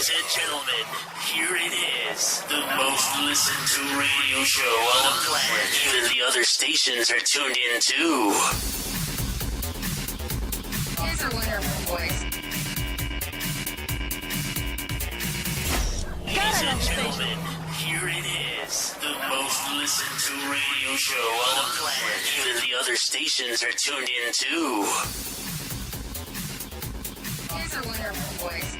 Ladies and gentlemen, here it is. The most listened to radio show on the planet. Even the other stations are tuned in too. Here's our winner, boys. Ladies and gentlemen, here it is. The most listened to radio show on the planet. Even the other stations are tuned in too. Here's our winner, boys.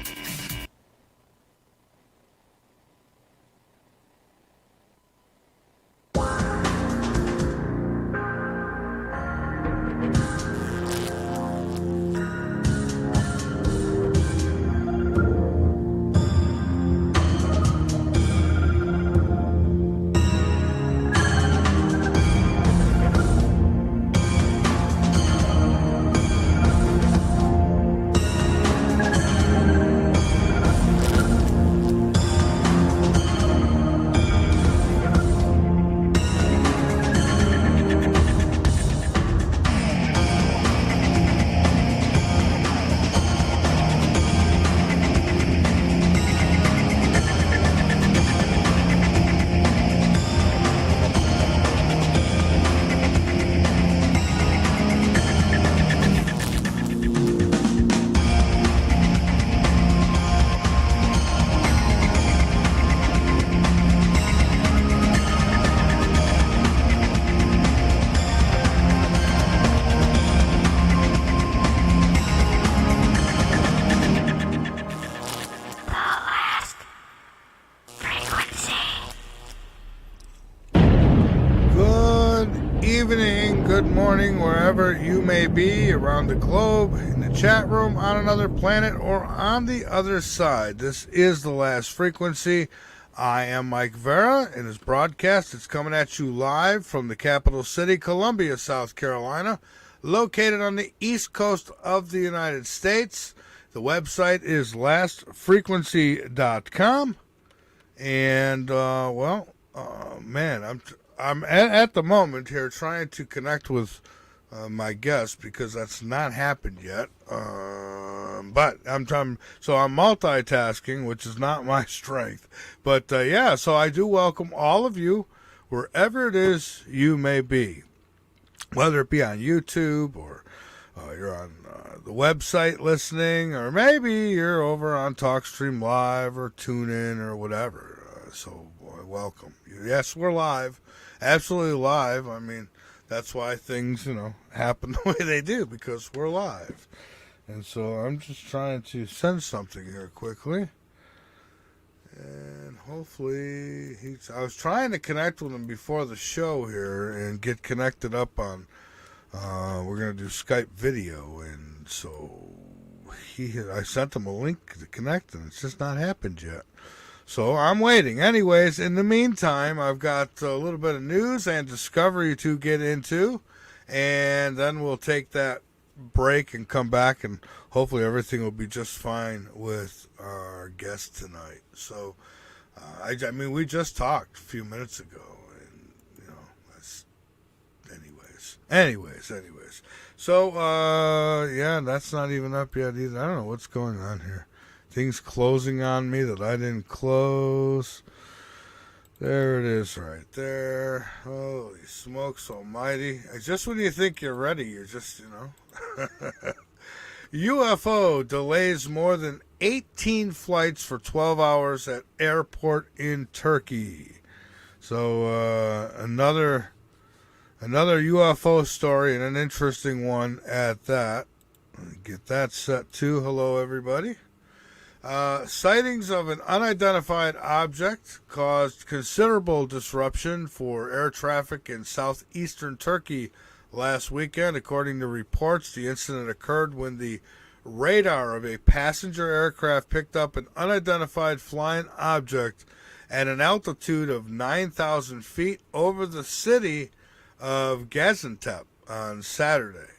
Wherever you may be around the globe, in the chat room, on another planet, or on the other side. This is The Last Frequency. I am Mike Vera, and this broadcast is coming at you live from the capital city, Columbia, South Carolina, located on the east coast of the United States. The website is lastfrequency.com. And, man, I'm at the moment here trying to connect with my guest because that's not happened yet. But I'm multitasking, which is not my strength. But so I do welcome all of you wherever it is you may be, whether it be on YouTube or you're on the website listening, or maybe you're over on TalkStream Live or TuneIn or whatever. Welcome. Yes, we're live. Absolutely live. I mean, that's why things, happen the way they do, because we're live. And so I'm just trying to send something here quickly. And hopefully I was trying to connect with him before the show here and get connected up on, we're going to do Skype video. And so I sent him a link to connect, and it's just not happened yet. So I'm waiting. Anyways, in the meantime, I've got a little bit of news and discovery to get into, and then we'll take that break and come back, and hopefully everything will be just fine with our guest tonight. So, I mean, we just talked a few minutes ago, and, that's... Anyways. So, that's not even up yet either. I don't know what's going on here. Things closing on me that I didn't close. There it is right there. Holy smokes almighty. Just when you think you're ready, you're just, UFO delays more than 18 flights for 12 hours at airport in Turkey. So another UFO story, and an interesting one at that. Let me get that set too. Hello, everybody. Sightings of an unidentified object caused considerable disruption for air traffic in southeastern Turkey last weekend. According to reports, the incident occurred when the radar of a passenger aircraft picked up an unidentified flying object at an altitude of 9,000 feet over the city of Gaziantep on Saturday.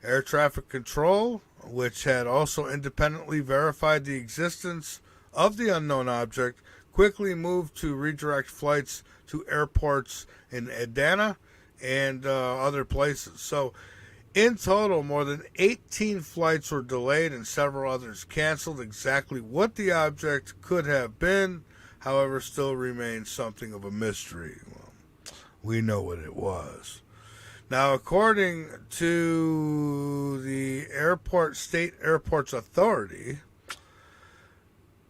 Air traffic control, which had also independently verified the existence of the unknown object, quickly moved to redirect flights to airports in Adana and other places. So In total, more than 18 flights were delayed and several others canceled. Exactly what the object could have been, however, still remains something of a mystery. Well, we know what it was. Now, according to the State Airports Authority,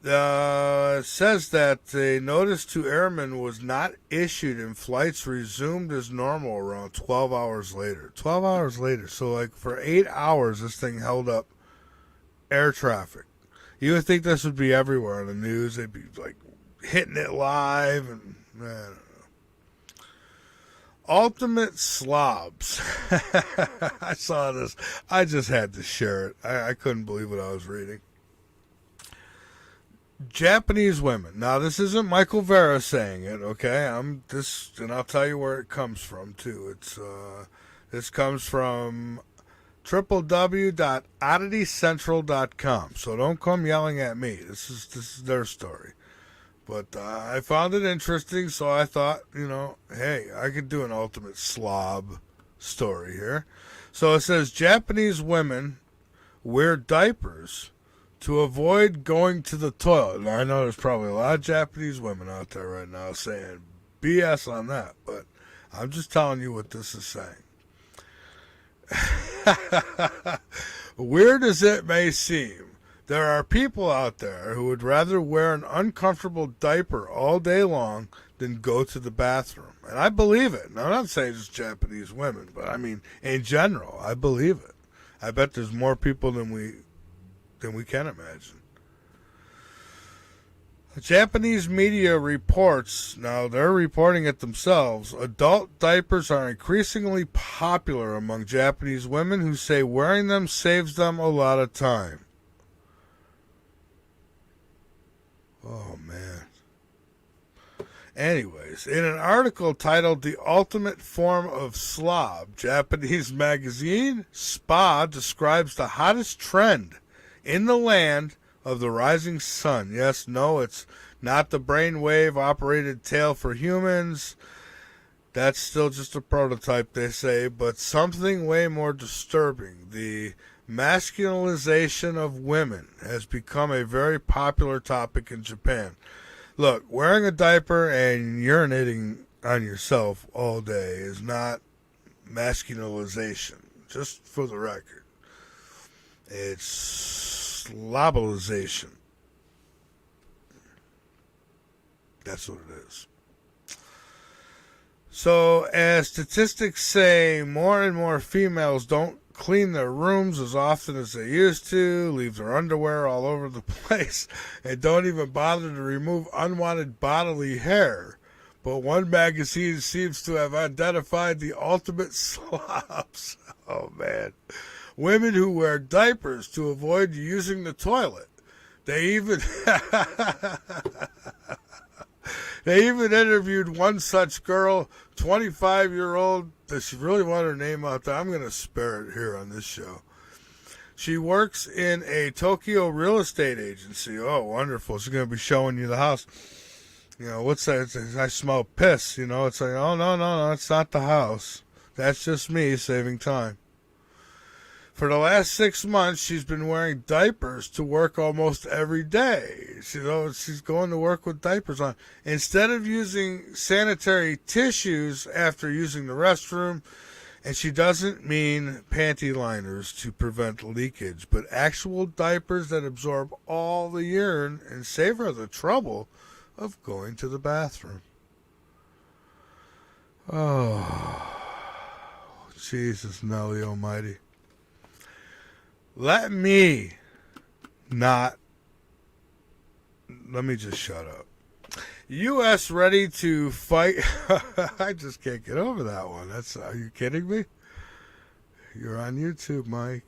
it says that a notice to airmen was not issued and flights resumed as normal around 12 hours later. 12 hours later. So, like, for 8 hours, this thing held up air traffic. You would think this would be everywhere on the news. They'd be, like, hitting it live. And I don't know. Ultimate slobs. I saw this. I just had to share it. I couldn't believe what I was reading. Japanese women. Now, this isn't Michael Vera saying it, okay? And I'll tell you where it comes from too. This comes from www.odditycentral.com. So don't come yelling at me. This is their story. But I found it interesting, so I thought, hey, I could do an ultimate slob story here. So it says Japanese women wear diapers to avoid going to the toilet. Now, I know there's probably a lot of Japanese women out there right now saying BS on that, but I'm just telling you what this is saying. Weird as it may seem, there are people out there who would rather wear an uncomfortable diaper all day long than go to the bathroom. And I believe it. Now, I'm not saying just Japanese women, but I mean, in general, I believe it. I bet there's more people than we can imagine. The Japanese media reports, now they're reporting it themselves, adult diapers are increasingly popular among Japanese women who say wearing them saves them a lot of time. Oh, man. Anyways, in an article titled The Ultimate Form of Slob, Japanese magazine Spa describes the hottest trend in the land of the rising sun. Yes, no, it's not the brainwave-operated tail for humans. That's still just a prototype, they say, but something way more disturbing. The masculinization of women has become a very popular topic in Japan. Look, wearing a diaper and urinating on yourself all day is not masculinization, just for the record. It's slobalization. That's what it is. So, as statistics say, more and more females don't clean their rooms as often as they used to, leave their underwear all over the place, and don't even bother to remove unwanted bodily hair. But one magazine seems to have identified the ultimate slobs. Oh, man. Women who wear diapers to avoid using the toilet. They even interviewed one such girl, 25-year-old. Does she really want her name out there? I'm going to spare it here on this show. She works in a Tokyo real estate agency. Oh, wonderful. She's going to be showing you the house. What's that? I smell piss. It's like, oh, no, it's not the house. That's just me saving time. For the last 6 months, she's been wearing diapers to work almost every day. She's going to work with diapers on. Instead of using sanitary tissues after using the restroom, and she doesn't mean panty liners to prevent leakage, but actual diapers that absorb all the urine and save her the trouble of going to the bathroom. Oh, Jesus, Nelly Almighty. Let me just shut up. U.S. ready to fight. I just can't get over that one. Are you kidding me? You're on YouTube, Mike.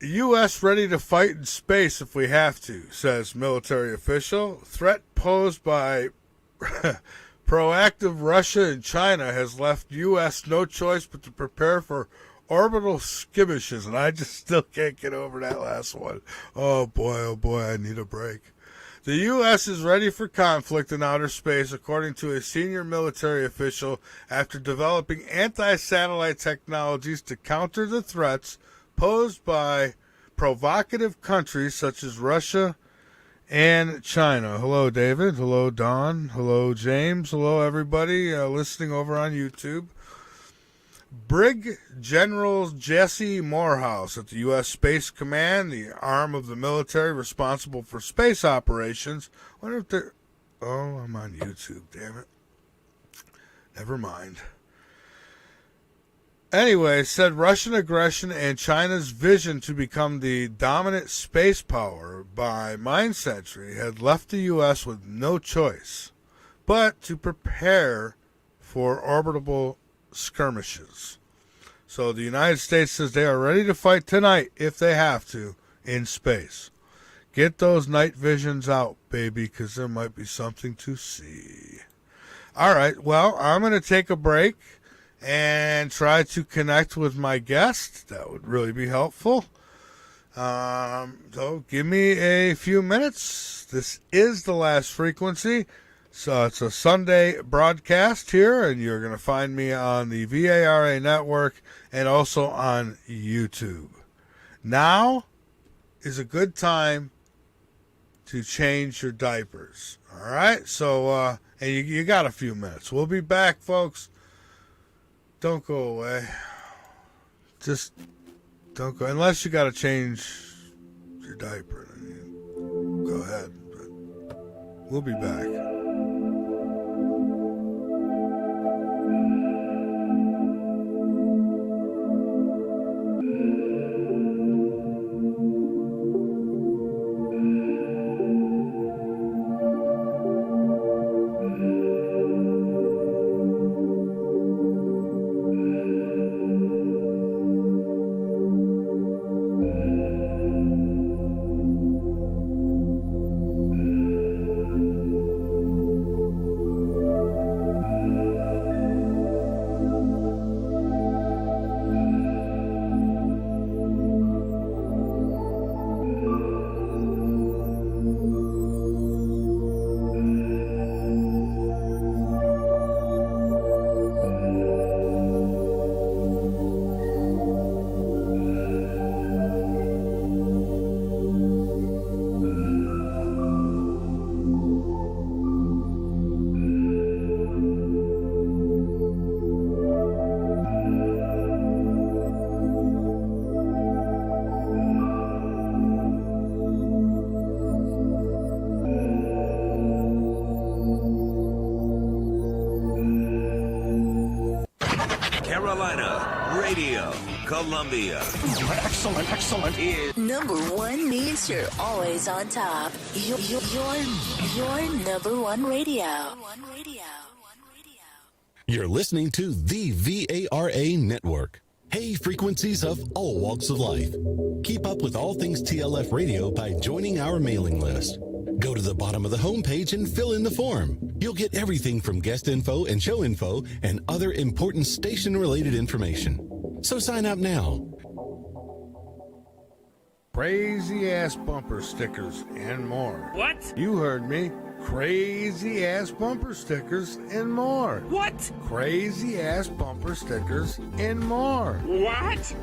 U.S. ready to fight in space if we have to, says military official. Threat posed by proactive Russia and China has left U.S. no choice but to prepare for orbital skirmishes, and I just still can't get over that last one. Oh boy, I need a break. The U.S. is ready for conflict in outer space, according to a senior military official, after developing anti-satellite technologies to counter the threats posed by provocative countries such as Russia and China. Hello, David. Hello, Don. Hello, James. Hello, everybody listening over on YouTube. Brig General Jesse Morehouse at the U.S. Space Command, the arm of the military responsible for space operations. Wonder if they're... Oh, I'm on YouTube, damn it. Never mind. Anyway, said Russian aggression and China's vision to become the dominant space power by mind century had left the U.S. with no choice but to prepare for orbital skirmishes. So the United States says they are ready to fight tonight if they have to in space. Get those night visions out, baby, because there might be something to see. All right, well, I'm going to take a break and try to connect with my guest. That would really be helpful. So give me a few minutes. This is The Last Frequency. So it's a Sunday broadcast here, and you're going to find me on the VARA network and also on YouTube. Now is a good time to change your diapers. All right? So, and you got a few minutes. We'll be back, folks. Don't go away. Just don't go. Unless you got to change your diaper. Go ahead. But we'll be back. Columbia. Excellent. Number one means you're always on top. Your number one radio. You're listening to the VARA Network. Hey, frequencies of all walks of life. Keep up with all things TLF radio by joining our mailing list. Go to the bottom of the homepage and fill in the form. You'll get everything from guest info and show info and other important station-related information. So sign up now. Crazy ass bumper stickers and more. What? You heard me. Crazy ass bumper stickers and more. What? Crazy ass bumper stickers and more. What?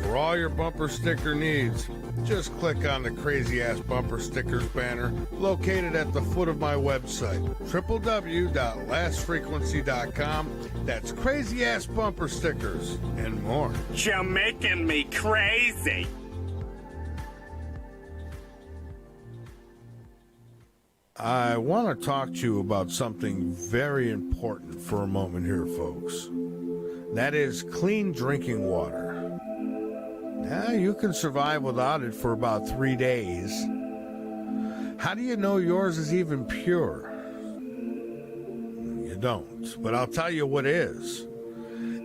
For all your bumper sticker needs, just click on the Crazy Ass Bumper Stickers banner located at the foot of my website, www.lastfrequency.com. That's Crazy Ass Bumper Stickers and more. You're making me crazy. I want to talk to you about something very important for a moment here, folks. That is clean drinking water. Now, you can survive without it for about 3 days. How do you know yours is even pure? You don't, but I'll tell you what is.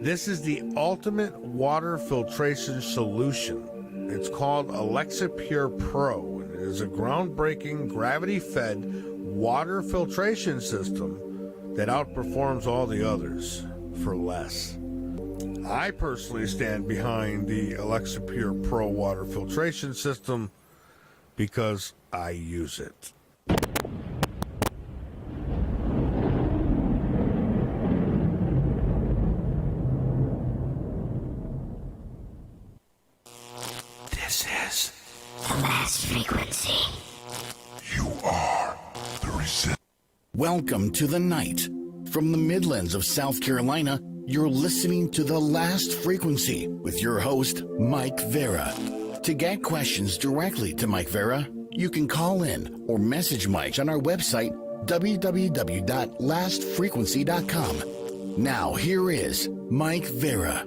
This is the ultimate water filtration solution. It's called Alexa Pure Pro. It is a groundbreaking gravity-fed water filtration system that outperforms all the others for less. I personally stand behind the Alexa Pure Pro water filtration system because I use it. Welcome to the night. From the Midlands of South Carolina, you're listening to The Last Frequency with your host, Mike Vera. To get questions directly to Mike Vera, you can call in or message Mike on our website, www.lastfrequency.com. Now, here is Mike Vera.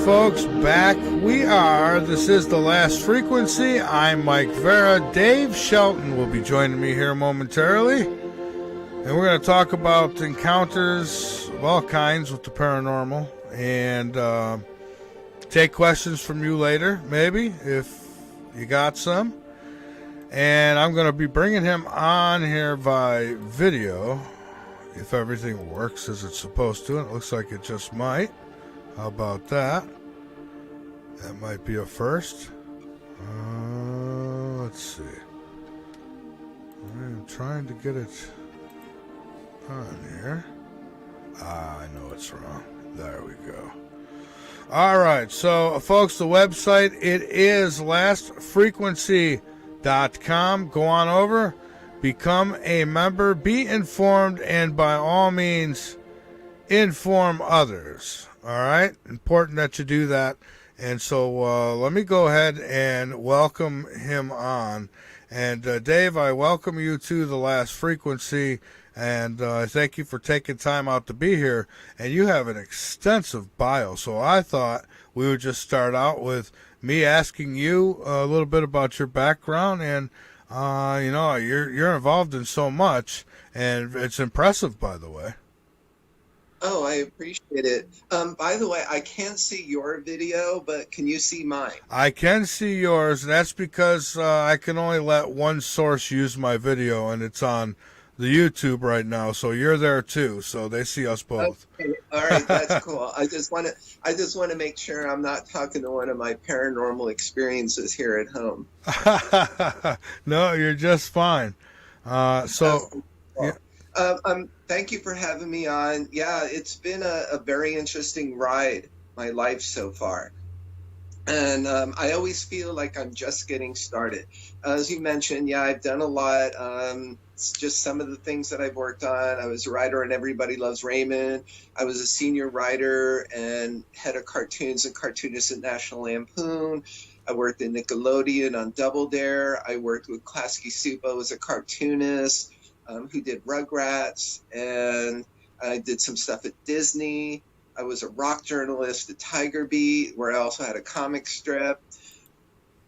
Folks, back we are. This is The Last Frequency. I'm Mike Vera. Dave Shelton will be joining me here momentarily. And we're going to talk about encounters of all kinds with the paranormal. And take questions from you later, maybe, if you got some. And I'm going to be bringing him on here by video, if everything works as it's supposed to. And it looks like it just might. How about that? That might be a first. Let's see. I'm trying to get it on here. I know it's wrong. There we go. All right. So, folks, the website, it is lastfrequency.com. Go on over. Become a member. Be informed. And by all means, inform others. All right, important that you do that. And so let me go ahead and welcome him on. And Dave, I welcome you to The Last Frequency, and I thank you for taking time out to be here. And you have an extensive bio, so I thought we would just start out with me asking you a little bit about your background. And you know, you're involved in so much, and it's impressive, by the way. Oh, I appreciate it. By the way, I can't see your video, but can you see mine? I can see yours. That's because I can only let one source use my video, and it's on the YouTube right now. So you're there too. So they see us both. Okay. All right, that's cool. I just want to make sure I'm not talking to one of my paranormal experiences here at home. No, you're just fine. So. Cool. Yeah. Thank you for having me on. Yeah, it's been a very interesting ride, my life so far. And I always feel like I'm just getting started. As you mentioned, yeah, I've done a lot. It's just some of the things that I've worked on. I was a writer on Everybody Loves Raymond. I was a senior writer and head of cartoons and cartoonist at National Lampoon. I worked in Nickelodeon on Double Dare. I worked with Klasky Supo as a cartoonist. Who did Rugrats, and I did some stuff at Disney. I was a rock journalist at Tiger Beat, where I also had a comic strip.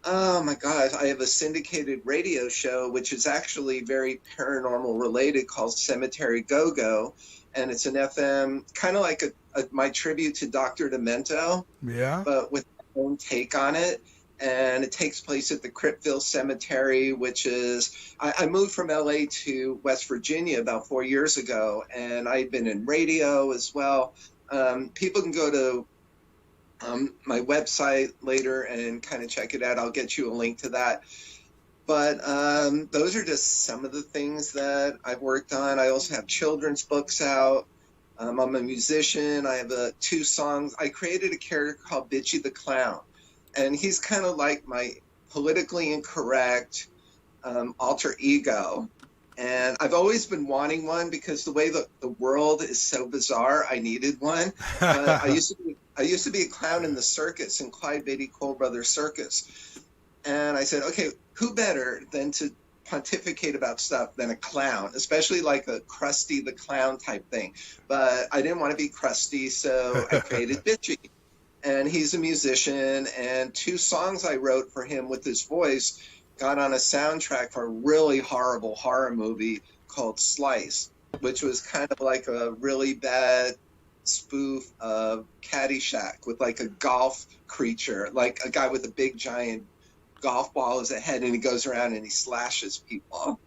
Oh my gosh, I have a syndicated radio show, which is actually very paranormal related, called Cemetery Go-Go, and it's an FM, kind of like my tribute to Dr. Demento, yeah, but with my own take on it. And it takes place at the Cryptville Cemetery, which is, I moved from LA to West Virginia about 4 years ago, and I've been in radio as well. People can go to my website later and kind of check it out. I'll get you a link to that. But those are just some of the things that I've worked on. I also have children's books out. I'm a musician. I have 2 songs. I created a character called Bitchy the Clown. And he's kind of like my politically incorrect alter ego. And I've always been wanting one because the way the world is so bizarre, I needed one. I used to be a clown in the circus, in Clyde Beatty Cole Brothers Circus. And I said, okay, who better than to pontificate about stuff than a clown, especially like a Krusty the Clown type thing. But I didn't want to be Krusty, so I created Bitchy. And he's a musician, and 2 songs I wrote for him with his voice got on a soundtrack for a really horrible horror movie called Slice, which was kind of like a really bad spoof of Caddyshack with like a golf creature, like a guy with a big giant golf ball as a head, and he goes around and he slashes people.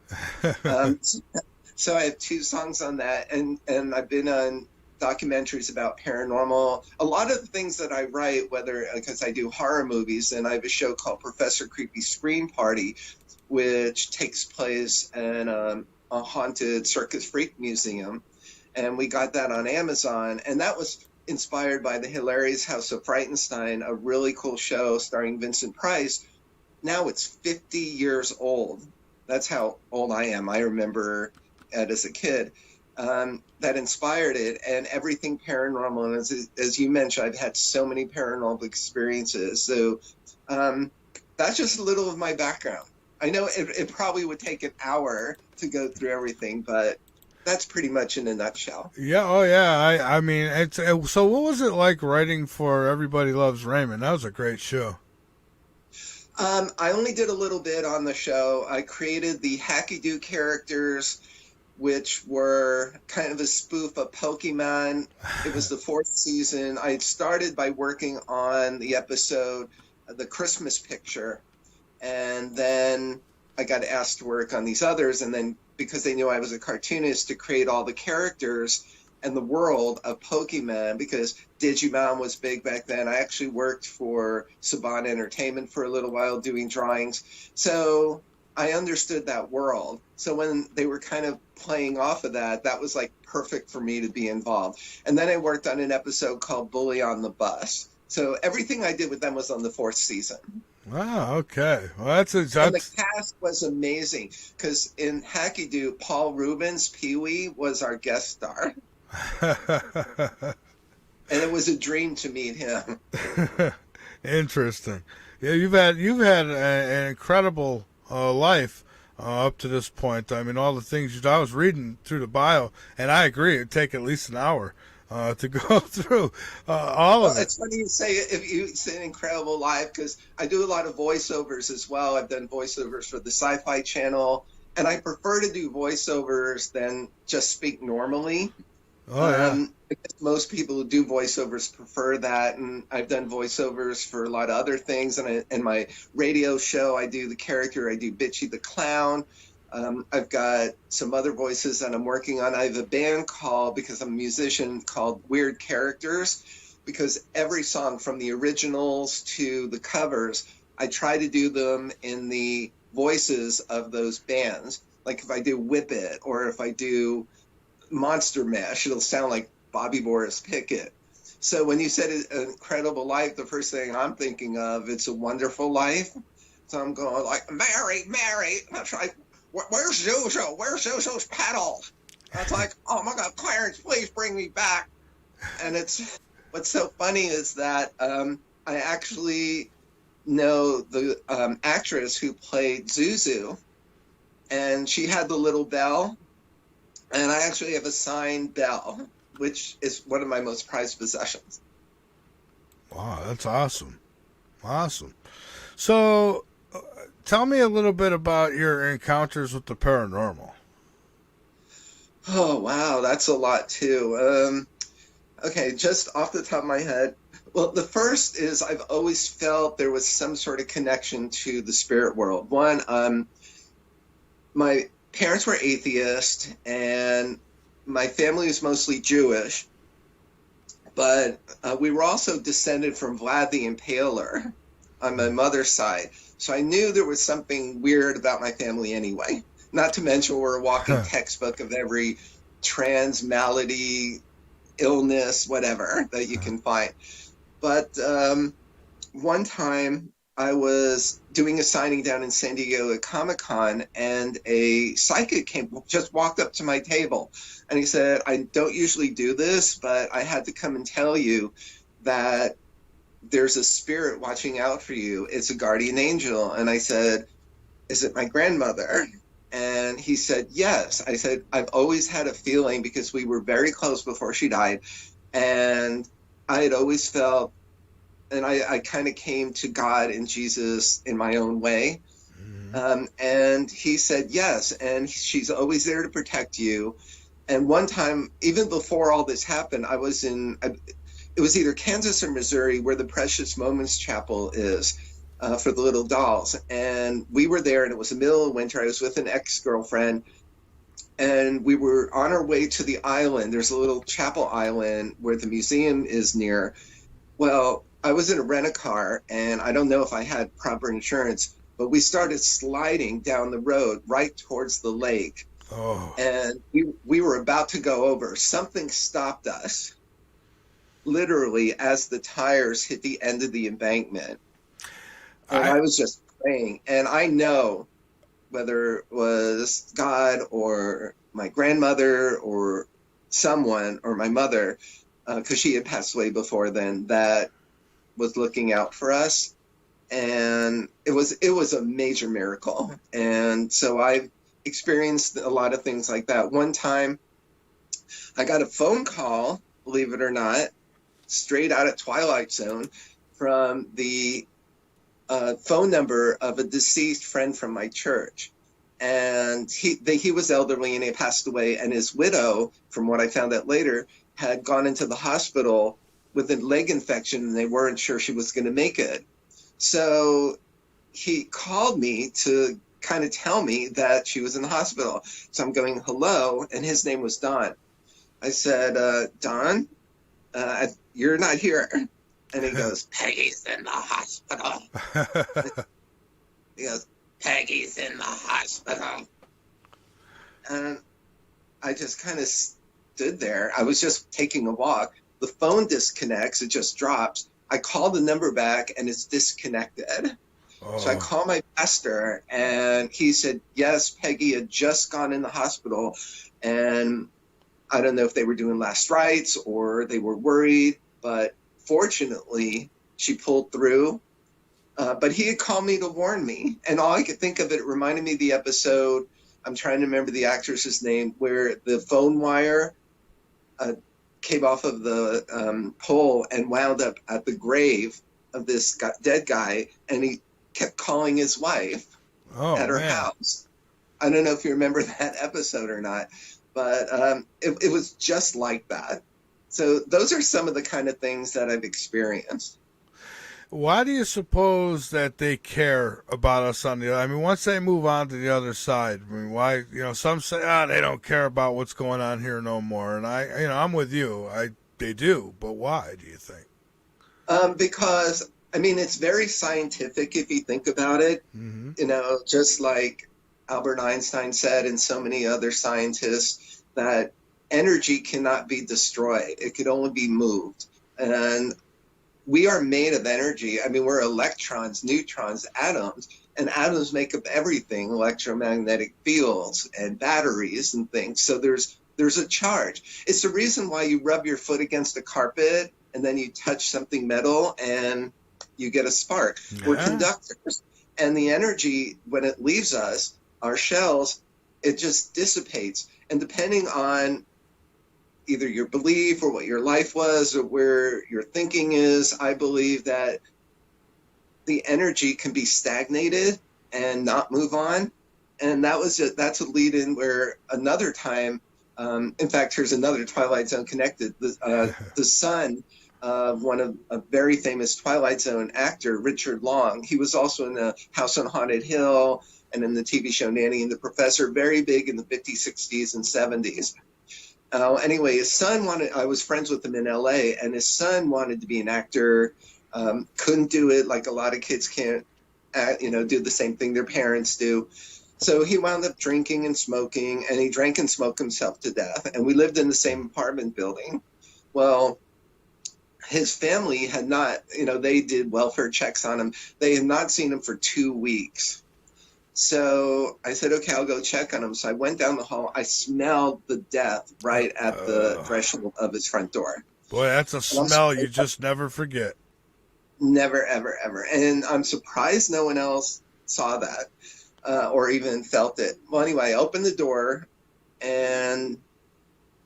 So I have 2 songs on that, and I've been on documentaries about paranormal. A lot of the things that I write, whether because I do horror movies, and I have a show called Professor Creepy's Screen Party, which takes place in a haunted circus freak museum, and we got that on Amazon, and that was inspired by the hilarious House of Frightenstein, a really cool show starring Vincent Price. Now it's 50 years old. That's how old I am. I remember it as a kid. That inspired it, and everything paranormal. And as you mentioned, I've had so many paranormal experiences. So that's just a little of my background. I know it probably would take an hour to go through everything, but that's pretty much in a nutshell. Yeah, oh yeah. I mean, so what was it like writing for Everybody Loves Raymond? That was a great show. I only did a little bit on the show. I created the Hacky-Doo characters, which were kind of a spoof of Pokemon. It was the 4th season. I started by working on the episode, The Christmas Picture, and then I got asked to work on these others, and then because they knew I was a cartoonist, to create all the characters and the world of Pokemon, because Digimon was big back then. I actually worked for Saban Entertainment for a little while doing drawings. So I understood that world. So when they were kind of playing off of that, that was like perfect for me to be involved. And then I worked on an episode called Bully on the Bus. So everything I did with them was on the 4th season. Wow, okay. Well, that's And the cast was amazing, because in Hacky-Doo, Paul Rubens, Pee-wee, was our guest star. And it was a dream to meet him. Interesting. Yeah, you've had an incredible life up to this point. I mean, all the things I was reading through the bio, and I agree, it'd take at least an hour to go through all of it. It's funny you say it's an incredible life, because I do a lot of voiceovers as well. I've done voiceovers for the Sci-Fi Channel, and I prefer to do voiceovers than just speak normally. Oh, yeah. Because most people who do voiceovers prefer that, and I've done voiceovers for a lot of other things. And in my radio show, I do the character. I do Bitchy the Clown. I've got some other voices that I'm working on. I have a band because I'm a musician, called Weird Characters, because every song from the originals to the covers, I try to do them in the voices of those bands. Like if I do Whip It, or if I do Monster Mash, it'll sound like Bobby Boris Pickett. So when you said An Incredible Life, the first thing I'm thinking of, It's a Wonderful Life. So I'm going like, Mary, that's like, where's Zozo? Where's Zozo's pedals? It's like, oh my God, Clarence, please bring me back. And what's so funny is that I actually know the actress who played Zuzu, and she had the little bell. And I actually have a signed bell, which is one of my most prized possessions. Wow, that's awesome. Awesome. So, tell me a little bit about your encounters with the paranormal. Oh, wow, that's a lot, too. Okay, just off the top of my head, well, the first is I've always felt there was some sort of connection to the spirit world. One, my parents were atheists, and my family was mostly Jewish, but we were also descended from Vlad the Impaler on my mother's side. So I knew there was something weird about my family anyway. Not to mention we're a walking textbook of every trans malady, illness, whatever that you can find. But one time I was doing a signing down in San Diego at Comic-Con, and a psychic just walked up to my table, and he said, I don't usually do this, but I had to come and tell you that there's a spirit watching out for you. It's a guardian angel. And I said, is it my grandmother? And he said, yes. I said, I've always had a feeling, because we were very close before she died, and I had always felt, and I kind of came to God and Jesus in my own way. And he said, yes, and she's always there to protect you. And one time, even before all this happened, I was it was either Kansas or Missouri, where the Precious Moments Chapel is for the little dolls. And we were there, and it was the middle of winter. I was with an ex-girlfriend, and we were on our way to the island. There's a little chapel island where the museum is near. Well, I was in a rent-a-car, and I don't know if I had proper insurance, but we started sliding down the road right towards the lake. Oh. And we were about to go over. Something stopped us, literally, as the tires hit the end of the embankment. And I was just praying. And I know, whether it was God or my grandmother or someone, or my mother, because she had passed away before then, that was looking out for us. And it was a major miracle. And so I've experienced a lot of things like that. One time I got a phone call, believe it or not, straight out of Twilight Zone, from the phone number of a deceased friend from my church. And he was elderly, and he passed away, and his widow, from what I found out later, had gone into the hospital with a leg infection, and they weren't sure she was going to make it. So he called me to kind of tell me that she was in the hospital. So I'm going, hello, and his name was Don. I said, Don, you're not here. And he goes, Peggy's in the hospital. He goes, Peggy's in the hospital. And I just kind of stood there. I was just taking a walk. The phone disconnects. It just drops. I call the number back, and it's disconnected. Oh. So I call my pastor, and he said, yes, Peggy had just gone in the hospital, and I don't know if they were doing last rites or they were worried, but fortunately she pulled through. But he had called me to warn me, and all I could think of, it reminded me of the episode, I'm trying to remember the actress's name, where the phone wire came off of the pole and wound up at the grave of this dead guy, and he kept calling his wife at her house. I don't know if you remember that episode or not, but it was just like that. So those are some of the kind of things that I've experienced. Why do you suppose that they care about us on the other? I mean, once they move on to the other side, I mean, why? You know, some say, they don't care about what's going on here no more, and I'm with you. They do, but why do you think? Because I mean, it's very scientific if you think about it. Mm-hmm. You know, just like Albert Einstein said, and so many other scientists, that energy cannot be destroyed; it could only be moved, and we are made of energy. I mean, we're electrons, neutrons, atoms, and atoms make up everything, electromagnetic fields and batteries and things. So there's a charge. It's the reason why you rub your foot against a carpet and then you touch something metal and you get a spark. Yeah. We're conductors. And the energy, when it leaves us, our shells, it just dissipates. And depending on either your belief or what your life was or where your thinking is, I believe that the energy can be stagnated and not move on. And that's a lead in where another time, in fact, here's another Twilight Zone connected. The son of a very famous Twilight Zone actor, Richard Long. He was also in the House on Haunted Hill and in the TV show Nanny and the Professor, very big in the 50s, 60s, and 70s. Anyway, his son I was friends with him in LA, and his son wanted to be an actor, couldn't do it, like a lot of kids can't, do the same thing their parents do. So he wound up drinking and smoking, and he drank and smoked himself to death. And we lived in the same apartment building. Well, his family had not, they did welfare checks on him. They had not seen him for 2 weeks. So I said, okay, I'll go check on him. So I went down the hall. I smelled the death right at the threshold of his front door. Boy, that's a smell you just never forget. Never, ever, ever. And I'm surprised no one else saw that or even felt it. Well, anyway, I opened the door, and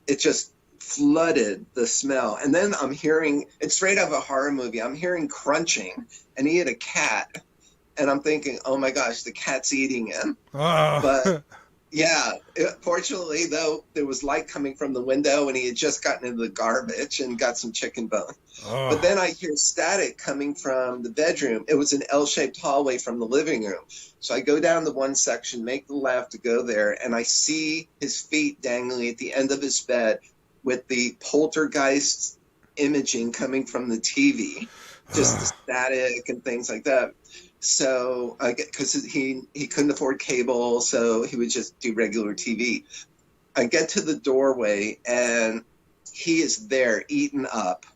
it just flooded the smell. And then I'm hearing, it's straight out of a horror movie, I'm hearing crunching, and he had a cat. And I'm thinking, oh my gosh, the cat's eating him. Oh. But Yeah. Fortunately, though, there was light coming from the window, and he had just gotten into the garbage and got some chicken bone. But Oh, then I hear static coming from the bedroom. It was an L-shaped hallway from the living room. So I go down to one section, make the left to go there, and I see his feet dangling at the end of his bed with the poltergeist imaging coming from the TV, just the static and things like that. So I get, because he couldn't afford cable, so he would just do regular TV. I get to the doorway, and he is there, eaten up.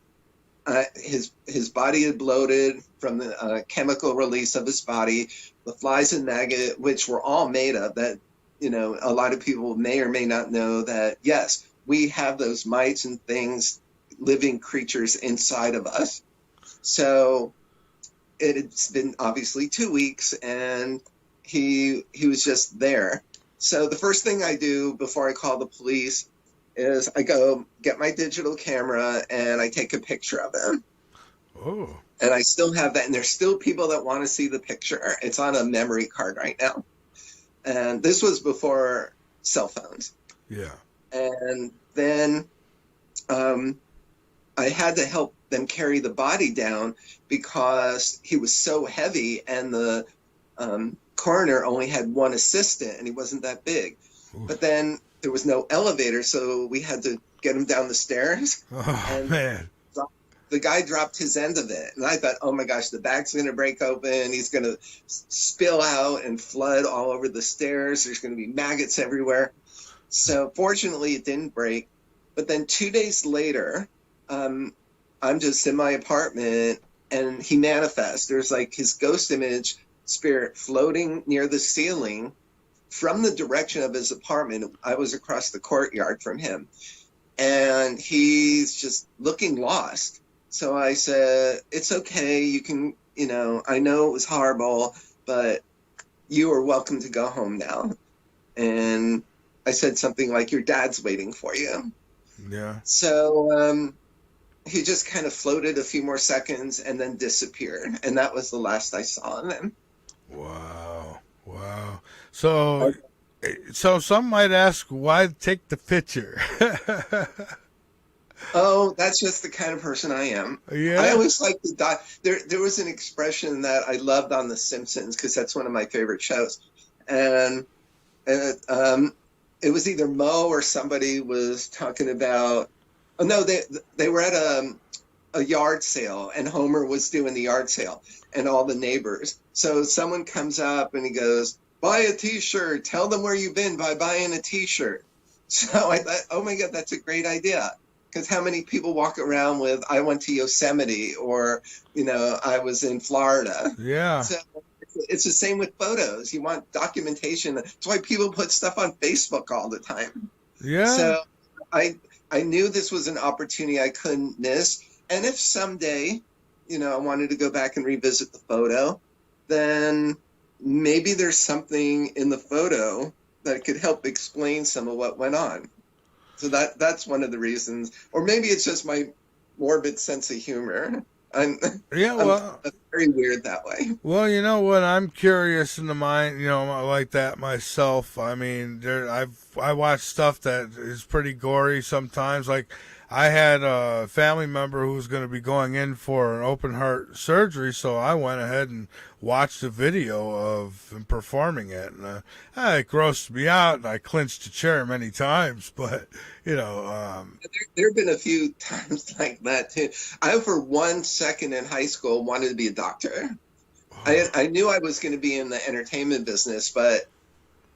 His body had bloated from the chemical release of his body. The flies and maggot, which were all made of that, a lot of people may or may not know that, yes, we have those mites and things, living creatures inside of us. So it's been obviously 2 weeks, and he was just there. So the first thing I do before I call the police is I go get my digital camera and I take a picture of him. oh, And I still have that. And there's still people that want to see the picture. It's on a memory card right now. And this was before cell phones. yeah. And then I had to help them carry the body down because he was so heavy, and the coroner only had one assistant, and he wasn't that big. Oof. But then there was no elevator, so we had to get him down the stairs. Oh, And man. the guy dropped his end of it. And I thought, oh my gosh, the bag's going to break open. He's going to spill out and flood all over the stairs. There's going to be maggots everywhere. So fortunately, it didn't break. But then 2 days later, I'm just in my apartment, and he manifests. There's like his ghost image spirit floating near the ceiling from the direction of his apartment. I was across the courtyard from him, and he's just looking lost. So I said, it's okay. You can, I know it was horrible, but you are welcome to go home now. And I said something like, your dad's waiting for you. Yeah. So he just kind of floated a few more seconds and then disappeared. And that was the last I saw of him. Wow. Wow. So some might ask, why take the picture? Oh, that's just the kind of person I am. Yeah. I always like the there was an expression that I loved on The Simpsons, because that's one of my favorite shows. And it was either Mo or somebody was talking about, oh no, they were at a yard sale, and Homer was doing the yard sale, and all the neighbors. So someone comes up and he goes, buy a t-shirt, tell them where you've been by buying a t-shirt. So I thought, oh my God, that's a great idea. Because how many people walk around with, I went to Yosemite, or, I was in Florida. Yeah. So it's the same with photos. You want documentation. That's why people put stuff on Facebook all the time. Yeah. So I knew this was an opportunity I couldn't miss. And if someday, I wanted to go back and revisit the photo, then maybe there's something in the photo that could help explain some of what went on. So that's one of the reasons. Or maybe it's just my morbid sense of humor. I'm very weird that way. Well, you know what? I'm curious in the mind, like that myself. I mean, I watch stuff that is pretty gory sometimes. Like, I had a family member who was going to be going in for an open heart surgery, so I went ahead and watched a video of him performing it, and it grossed me out, and I clinched a chair many times. But there have been a few times like that too. I, for 1 second in high school, wanted to be a doctor. I knew I was going to be in the entertainment business, but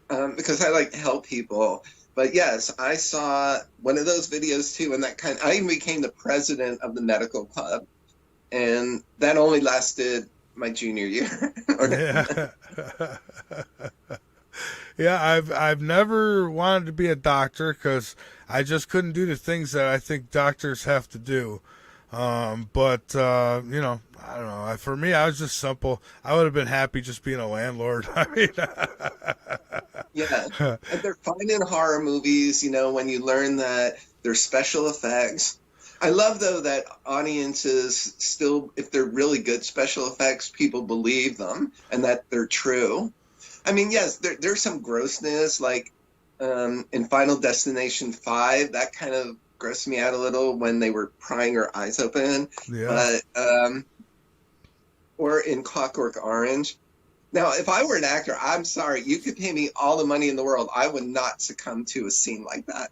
because I like to help people. But yes, I saw one of those videos too, and I even became the president of the medical club, and that only lasted my junior year. Yeah. Yeah, I've never wanted to be a doctor because I just couldn't do the things that I think doctors have to do. But I don't know. For me, I was just simple. I would have been happy just being a landlord. I mean, yeah, and they're fine in horror movies. When you learn that there's special effects. I love though that audiences still, if they're really good special effects, people believe them and that they're true. I mean, yes, there's some grossness. Like in Final Destination 5, that kind of grossed me out a little when they were prying her eyes open. Yeah. But or in Clockwork Orange. Now, if I were an actor, I'm sorry, you could pay me all the money in the world. I would not succumb to a scene like that.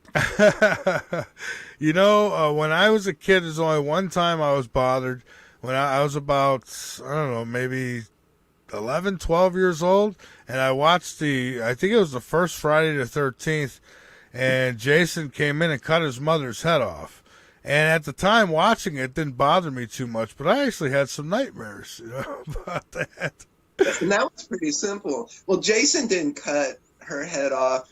When I was a kid, there's only one time I was bothered. When I was about, I don't know, maybe 11, 12 years old, and I watched I think it was the first Friday the 13th, and Jason came in and cut his mother's head off. And at the time watching it didn't bother me too much, but I actually had some nightmares, about that. And that was pretty simple. Well, Jason didn't cut her head off.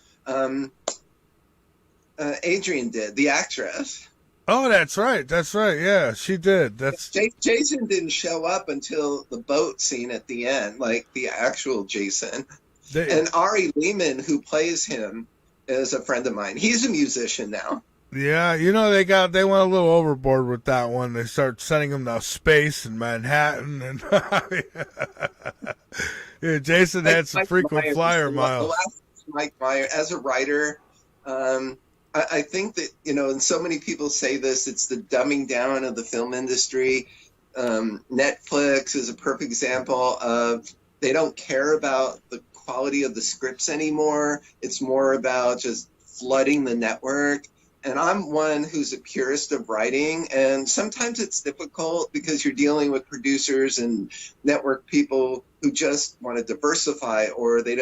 Adrian did, the actress. Oh, that's right. That's right. Yeah, she did. Jason didn't show up until the boat scene at the end, like the actual Jason. And Ari Lehman, who plays him, is a friend of mine. He's a musician now. Yeah, they went a little overboard with that one. They started sending him to space and Manhattan, and yeah, Jason had some frequent flyer miles. Mike Myers, as a writer, I think that, and so many people say this, it's the dumbing down of the film industry. Netflix is a perfect example of they don't care about the quality of the scripts anymore. It's more about just flooding the network. And I'm one who's a purist of writing, and sometimes it's difficult because you're dealing with producers and network people who just want to diversify, or they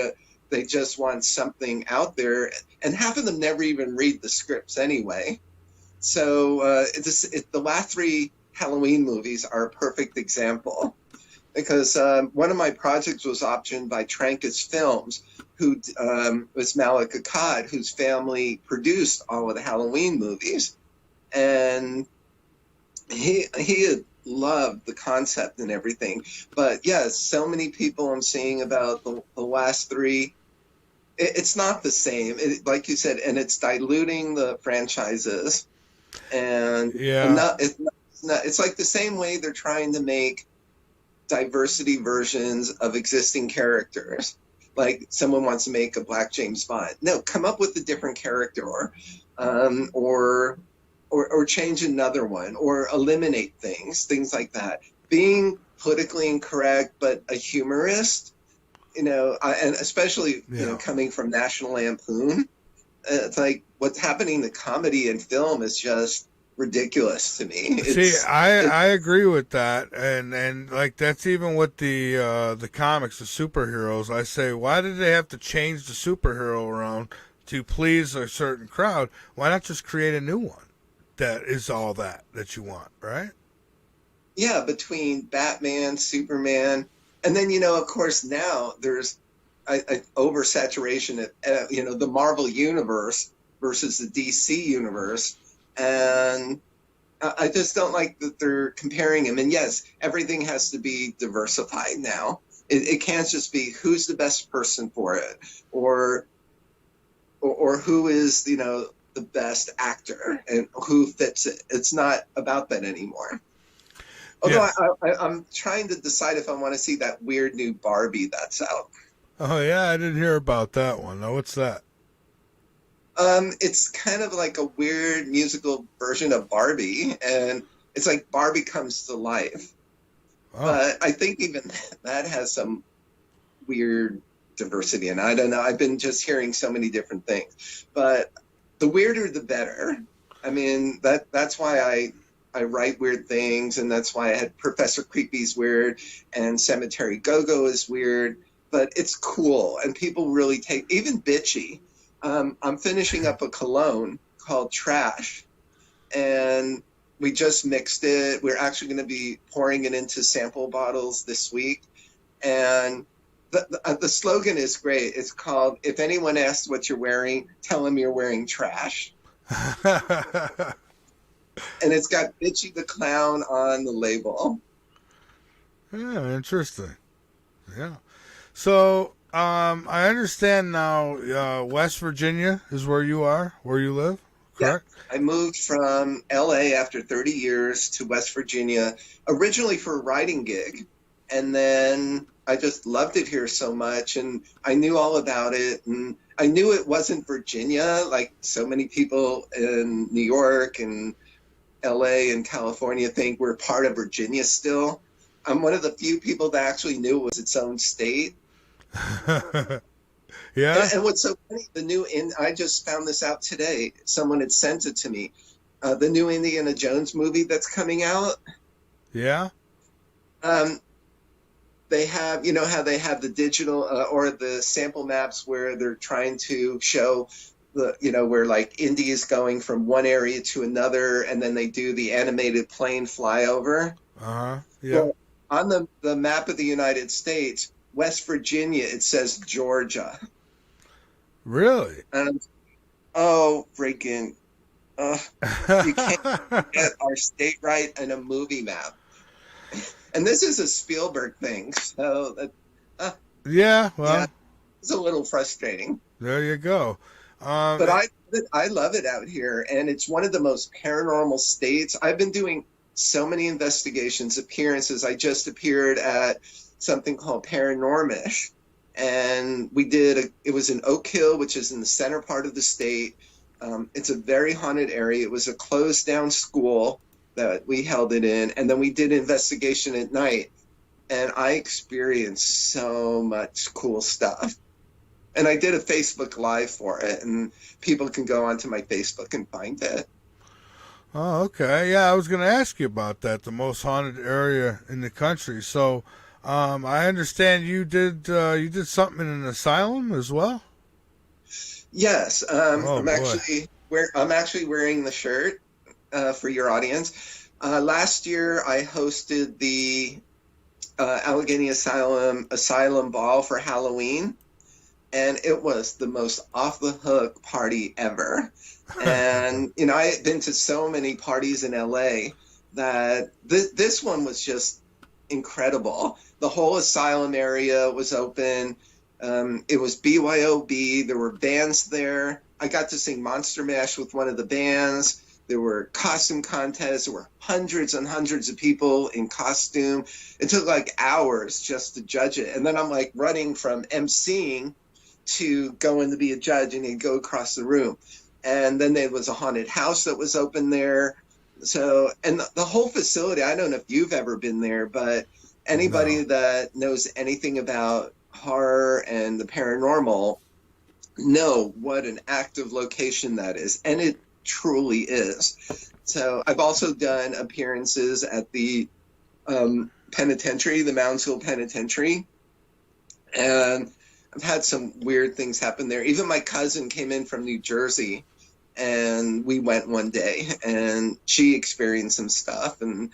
just want something out there, and half of them never even read the scripts anyway. So the last 3 Halloween movies are a perfect example, because one of my projects was optioned by Trancas Films, who was Malik Akkad, whose family produced all of the Halloween movies. And he had loved the concept and everything. But yes, so many people I'm seeing about the last 3, it's not the same, like you said, and it's diluting the franchises. And yeah, it's like the same way they're trying to make diversity versions of existing characters. Like someone wants to make a Black James Bond. No, come up with a different character, or change another one, or eliminate things like that. Being politically incorrect, but a humorist, and especially coming from National Lampoon, it's like what's happening to comedy and film is just ridiculous to me. I agree with that, and like that's even with the comics, the superheroes. I say, why did they have to change the superhero around to please a certain crowd? Why not just create a new one that is all that you want, right? Yeah, between Batman, Superman, and then of course now there's oversaturation of the Marvel universe versus the DC universe. And I just don't like that they're comparing them. And yes, everything has to be diversified now. It can't just be who's the best person for it, or who is the best actor and who fits it. It's not about that anymore. Although I'm trying to decide if I want to see that weird new Barbie that's out. Oh yeah, I didn't hear about that one. Now what's that? It's kind of like a weird musical version of Barbie, and it's like Barbie comes to life. Oh. But I think even that has some weird diversity, and I don't know. I've been just hearing so many different things, but the weirder the better. I mean, that's why I write weird things, and that's why I had Professor Creepy's weird, and Cemetery Go-Go is weird, but it's cool, and people really take, even bitchy. I'm finishing up a cologne called Trash, and we just mixed it. We're actually going to be pouring it into sample bottles this week. And the slogan is great. It's called, if anyone asks what you're wearing, tell them you're wearing trash. And it's got Bitchy the Clown on the label. Yeah, interesting. Yeah. So... I understand now. West Virginia is where you live, correct? Yeah. I moved from LA after 30 years to West Virginia, originally for a writing gig. And then I just loved it here so much, and I knew all about it. And I knew it wasn't Virginia, like so many people in New York and LA and California think we're part of Virginia still. I'm one of the few people that actually knew it was its own state. Yeah, And what's so funny, I just found this out today. Someone had sent it to me. The new Indiana Jones movie that's coming out. yeah. Um, they have, you know, how they have the digital or the sample maps where they're trying to show where like Indy is going from one area to another, and then they do the animated plane flyover. Yeah. Well, on the map of the United States, West Virginia, it says Georgia. Really? Oh, freaking. You can't get our state right in a movie map. And this is a Spielberg thing, so Yeah, well, yeah, it's a little frustrating. there you go. But I love it out here, and it's one of the most paranormal states. I've been doing so many investigations, appearances. I just appeared at something called Paranormal, and it was in Oak Hill, which is in the center part of the state. It's a very haunted area. It was a closed down school that we held it in, and then we did an investigation at night, and I experienced so much cool stuff. And I did a Facebook Live for it, and people can go onto my Facebook and find it. Oh, okay. Yeah, I was going to ask you about that, the most haunted area in the country. So, I understand you did something in an asylum as well? Yes, Oh, I'm boy. actually wearing the shirt for your audience. Last year, I hosted the Allegheny Asylum Ball for Halloween, and it was the most off the hook party ever. And you know, I had been to so many parties in LA that this one was just incredible. The whole asylum area was open. It was BYOB. There were bands there. I got to sing Monster Mash with one of the bands. There were costume contests. There were hundreds and hundreds of people in costume. It took like hours just to judge it. And then I'm like running from emceeing to going to be a judge, and you'd go across the room. And then there was a haunted house that was open there. So, and the whole facility, I don't know if you've ever been there, but anybody that knows anything about horror and the paranormal know what an active location that is. And it truly is. So I've also done appearances at the penitentiary, the Moundsville Penitentiary. And I've had some weird things happen there. Even my cousin came in from New Jersey, and we went one day, and she experienced some stuff. And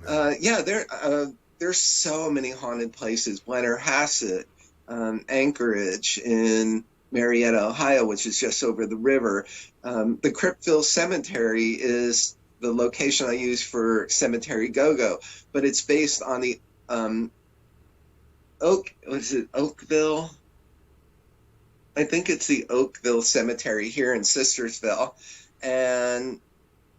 there's so many haunted places. Blennerhassett, Anchorage, in Marietta, Ohio, which is just over the river. The Cryptville Cemetery is the location I use for Cemetery Go-Go, but it's based on the Oakville? I think it's the Oakville Cemetery here in Sistersville. And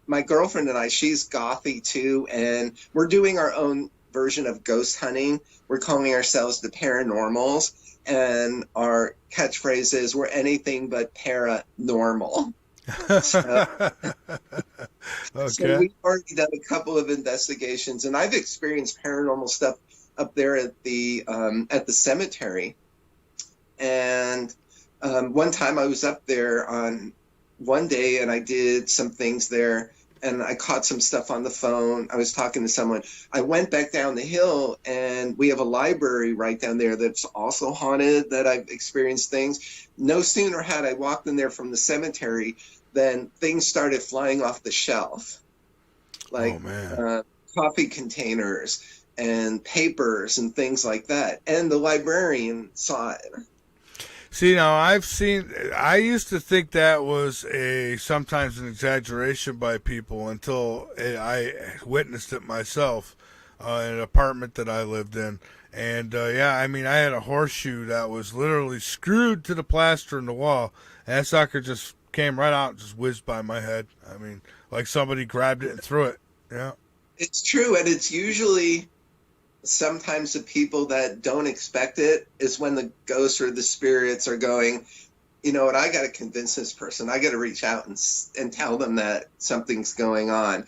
my girlfriend and I, she's gothy too, and we're doing our own version of ghost hunting. We're calling ourselves the Paranormals, and our catchphrase is, we're anything but paranormal. So, Okay. so we've already done a couple of investigations, and I've experienced paranormal stuff up there at the cemetery. And one time I was up there on one day, and I did some things there, and I caught some stuff on the phone. I was talking to someone. I went back down the hill, and we have a library right down there that's also haunted, that I've experienced things. No sooner had I walked in there from the cemetery than things started flying off the shelf. Like coffee containers and papers and things like that. And the librarian saw it. See, now I used to think that was sometimes an exaggeration by people until I witnessed it myself in an apartment that I lived in. And I had a horseshoe that was literally screwed to the plaster in the wall, and that sucker just came right out and just whizzed by my head. I mean, like somebody grabbed it and threw it. Yeah. It's true, and it's usually sometimes the people that don't expect it is when the ghosts or the spirits are going, you know what, I got to convince this person. I got to reach out and tell them that something's going on.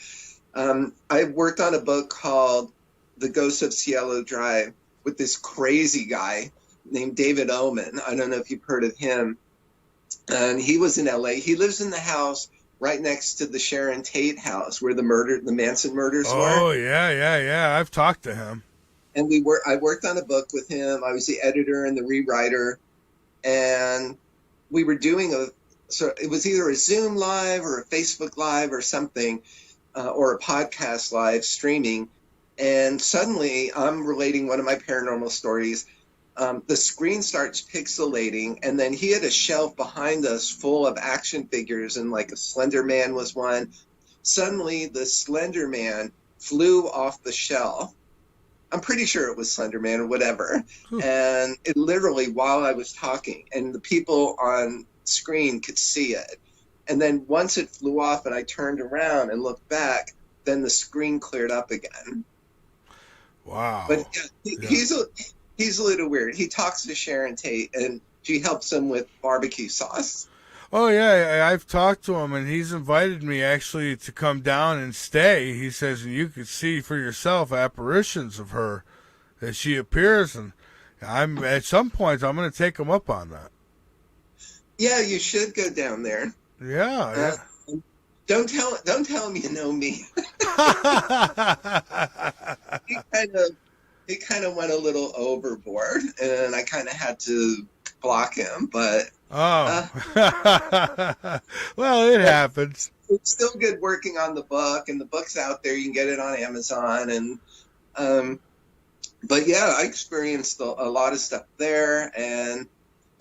I worked on a book called The Ghost of Cielo Drive with this crazy guy named David Oman. I don't know if you've heard of him. And he was in LA. He lives in the house right next to the Sharon Tate house where the Manson murders were. Oh, yeah. I've talked to him. And I worked on a book with him. I was the editor and the rewriter. And we were doing it was either a Zoom live or a Facebook live or something, or a podcast live streaming. And suddenly I'm relating one of my paranormal stories. The screen starts pixelating, and then he had a shelf behind us full of action figures, and like a Slender Man was one. Suddenly the Slender Man flew off the shelf. I'm pretty sure it was Slender Man or whatever. And it literally, while I was talking, and the people on screen could see it. And then once it flew off and I turned around and looked back, then the screen cleared up again. Wow. But yeah, he's a little weird. He talks to Sharon Tate, and she helps him with barbecue sauce. Oh, yeah, I've talked to him, and he's invited me actually to come down and stay. He says you could see for yourself apparitions of her as she appears, and at some point I'm going to take him up on that. Yeah, you should go down there. Yeah. Don't tell him you know me. He kind of went a little overboard, and I kind of had to block him. But well, it happens. It's still good working on the book, and the book's out there. You can get it on Amazon, and but yeah, I experienced a lot of stuff there. And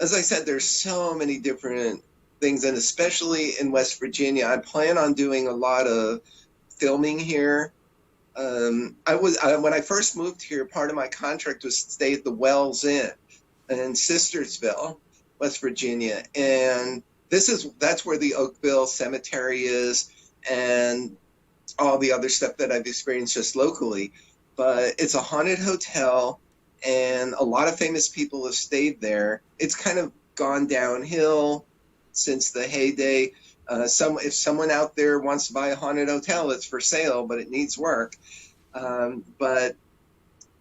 as I said, there's so many different things, and especially in West Virginia, I plan on doing a lot of filming here. When I first moved here, part of my contract was to stay at the Wells Inn in Sistersville, West Virginia, and that's where the Oakville Cemetery is, and all the other stuff that I've experienced just locally. But it's a haunted hotel, and a lot of famous people have stayed there. It's kind of gone downhill since the heyday. If someone out there wants to buy a haunted hotel, it's for sale, but it needs work. But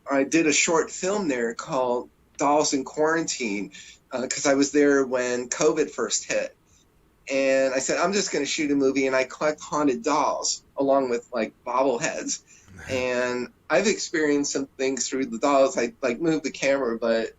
I did a short film there called Dolls in Quarantine, because I was there when COVID first hit. And I said, I'm just going to shoot a movie, and I collect haunted dolls along with like bobbleheads. And I've experienced some things through the dolls. I like moved the camera, but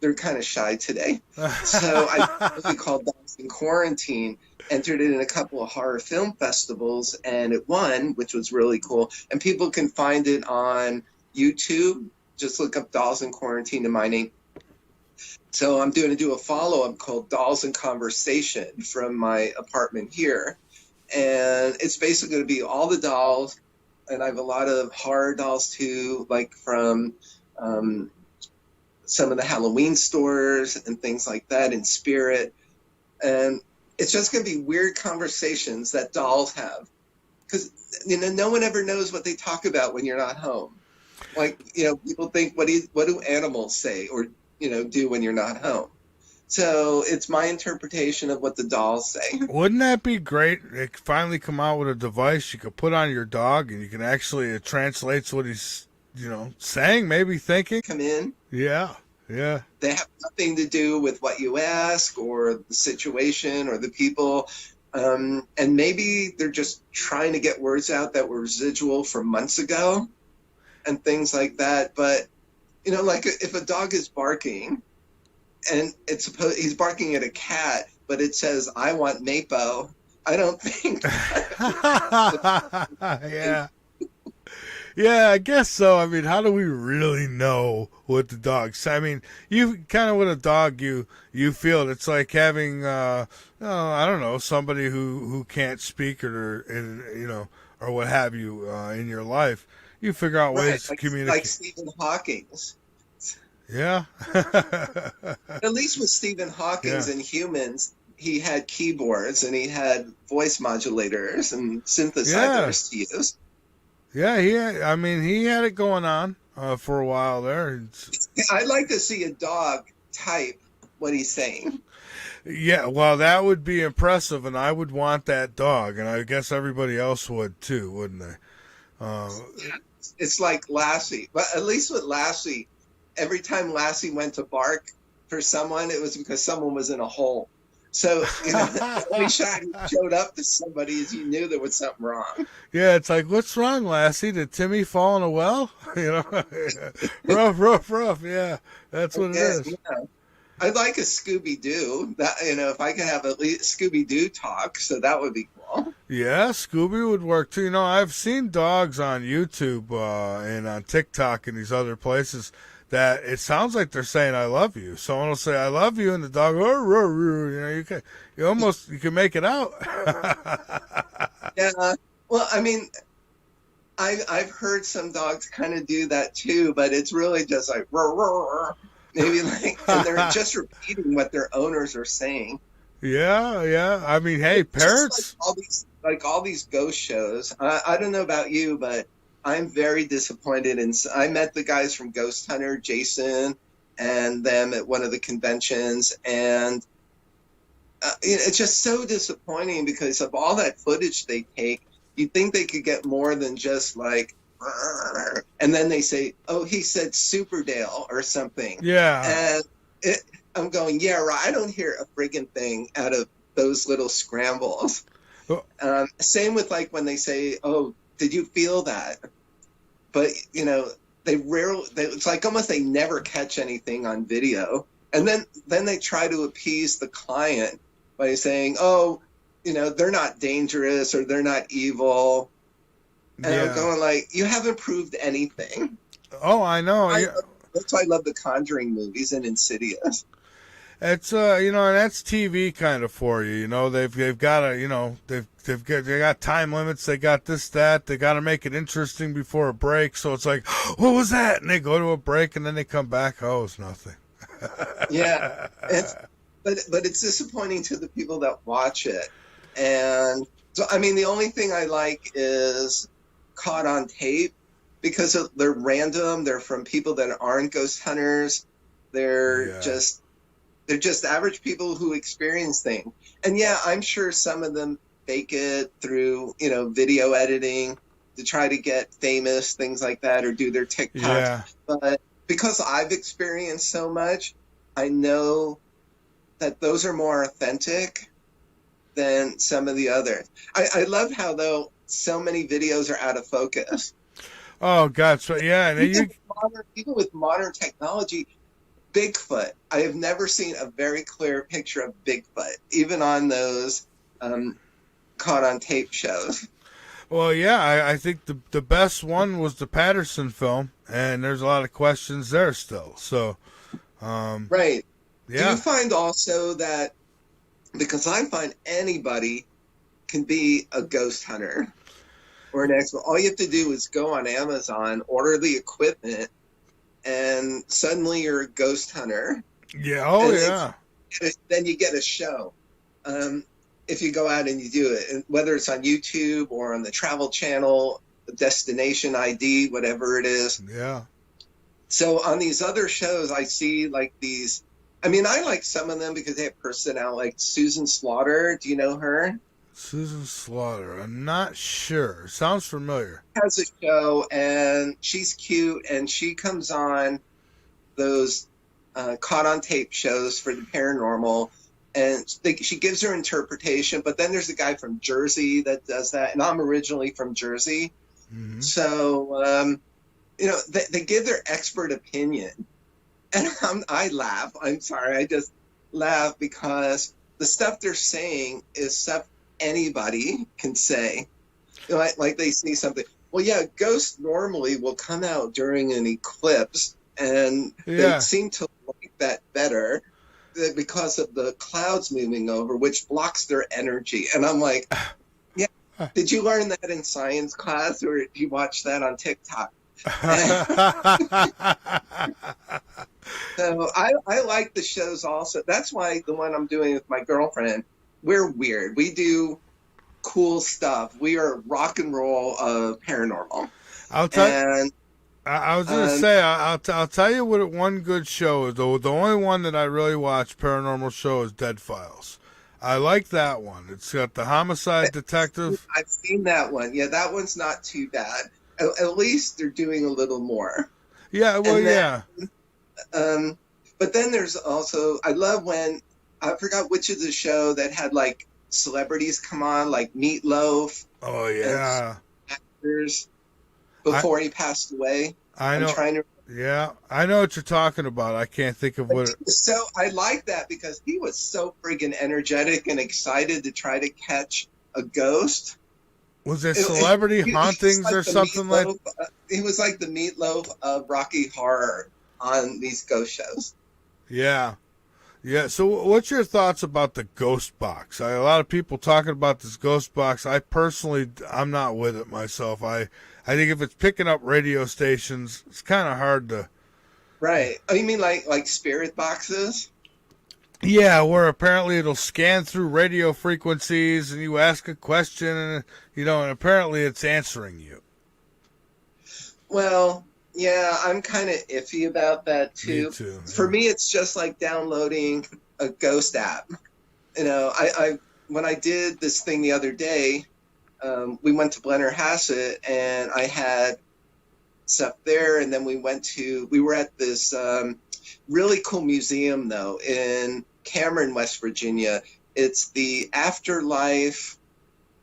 they're kind of shy today. So I did a movie called Dolls in Quarantine, entered it in a couple of horror film festivals, and it won, which was really cool. And people can find it on YouTube. Just look up Dolls in Quarantine in my name. So I'm going to do a follow-up called Dolls in Conversation from my apartment here. And it's basically going to be all the dolls, and I have a lot of horror dolls too, like from some of the Halloween stores and things like that in Spirit. And it's just going to be weird conversations that dolls have. Because, no one ever knows what they talk about when you're not home. Like, people think, what do animals say or, do when you're not home? So it's my interpretation of what the dolls say. Wouldn't that be great? They could finally come out with a device you could put on your dog, and you can actually, it translates what he's, saying, maybe thinking. Come in. Yeah. They have nothing to do with what you ask or the situation or the people. And maybe they're just trying to get words out that were residual from months ago and things like that. But, like if a dog is barking and he's barking at a cat, but it says, I want Mapo, I don't think. Yeah. Yeah, I guess so. I mean, how do we really know what the dog says? I mean, you kind of with a dog, you feel it. It's like having, I don't know, somebody who can't speak or what have you in your life. You figure out ways to communicate. Like Stephen Hawking's. Yeah. At least with Stephen Hawking's and humans, he had keyboards and he had voice modulators and synthesizers to use. Yeah, he had it going on for a while there. I'd like to see a dog type what he's saying. Yeah, well, that would be impressive, and I would want that dog, and I guess everybody else would too, wouldn't they? It's like Lassie, but at least with Lassie, every time Lassie went to bark for someone, it was because someone was in a hole. So the only shot he showed up to somebody is you knew there was something wrong. Yeah, it's like, what's wrong, Lassie? Did Timmy fall in a well? Rough. Yeah, that's what it is. Yeah. I'd like a Scooby-Doo. That if I could have at least Scooby-Doo talk, so that would be cool. Yeah, Scooby would work too. I've seen dogs on YouTube and on TikTok and these other places that it sounds like they're saying "I love you." Someone will say "I love you," and the dog, you can make it out. Yeah. Well, I mean, I've heard some dogs kind of do that too, but it's really just like maybe and they're just repeating what their owners are saying. Yeah. I mean, hey, parrots. Like all these ghost shows. I don't know about you, but I'm very disappointed. I met the guys from Ghost Hunter, Jason, and them at one of the conventions, and it's just so disappointing because of all that footage they take. You'd think they could get more than just like, and then they say, "Oh, he said Superdale" or something. Yeah. And I'm going, yeah, right. I don't hear a friggin' thing out of those little scrambles. Same with like when they say, "Oh, did you feel that?" But it's like almost they never catch anything on video, and then they try to appease the client by saying, "Oh, they're not dangerous or they're not evil." And I'm going like, you haven't proved anything. Oh, I know. That's why I love the Conjuring movies and Insidious. It's and that's TV kind of for you. They've got they got time limits. They got this, that. They got to make it interesting before a break. So it's like, what was that? And they go to a break and then they come back. Oh, it's nothing. Yeah, but it's disappointing to the people that watch it. And so, I mean, the only thing I like is Caught on Tape because they're random. They're from people that aren't ghost hunters. They're just average people who experience things. And yeah, I'm sure some of them fake it through, video editing to try to get famous, things like that, or do their TikToks. Yeah. But because I've experienced so much, I know that those are more authentic than some of the others. I love how, though, so many videos are out of focus. Oh, God. So, yeah. And even with modern technology, Bigfoot. I have never seen a very clear picture of Bigfoot, even on those Caught on Tape shows. Well, yeah, I think the best one was the Patterson film, and there's a lot of questions there still. So, right. Yeah. Do you find also that, because I find anybody can be a ghost hunter or an expert. All you have to do is go on Amazon, order the equipment, and suddenly you're a ghost hunter. Yeah. Oh, yeah. Then you get a show. If you go out and you do it, and whether it's on YouTube or on the Travel Channel, Destination ID, whatever it is. Yeah. So on these other shows, I see like these. I mean, I like some of them because they have personality. Like Susan Slaughter. Do you know her? Susan Slaughter. I'm not sure. Sounds familiar. Has a show, and she's cute, and she comes on those Caught on Tape shows for the paranormal, and she gives her interpretation. But then there's a guy from Jersey that does that, and I'm originally from Jersey. Mm-hmm. So, they give their expert opinion. And I laugh. I'm sorry. I just laugh because the stuff they're saying is stuff anybody can say. Like they see something. Well, yeah, ghosts normally will come out during an eclipse, and they seem to like that better because of the clouds moving over, which blocks their energy. And I'm like, yeah, did you learn that in science class, or did you watch that on TikTok? So I like the shows also. That's why the one I'm doing with my girlfriend, we're weird. We do cool stuff. We are rock and roll paranormal. I'll tell you. And I was gonna say I'll tell you what one good show is. The only one that I really watch paranormal show is Dead Files. I like that one. It's got the homicide detective. I've seen that one. Yeah, that one's not too bad. At least they're doing a little more. Yeah, well, And then, yeah. But then there's also, I love when, I forgot which of the show that had like celebrities come on, like Meatloaf. Oh yeah. Actors before he passed away. I know. I'm trying to. Yeah, I know what you're talking about. I can't think of what. So I like that because he was so friggin' energetic and excited to try to catch a ghost. Was it Celebrity Hauntings like or something like? He was like the Meatloaf of Rocky Horror on these ghost shows. Yeah. Yeah, so what's your thoughts about the ghost box? A lot of people talking about this ghost box. I'm not with it myself. I think if it's picking up radio stations, it's kind of hard to. Right. Oh, you mean like spirit boxes? Yeah, where apparently it'll scan through radio frequencies and you ask a question and and apparently it's answering you. Well, yeah, I'm kind of iffy about that too. Me too. Yeah. For me, it's just like downloading a ghost app. I when I did this thing the other day, we went to Blennerhassett and I had stuff there, and then we were at this really cool museum though in Cameron, West Virginia. It's the Afterlife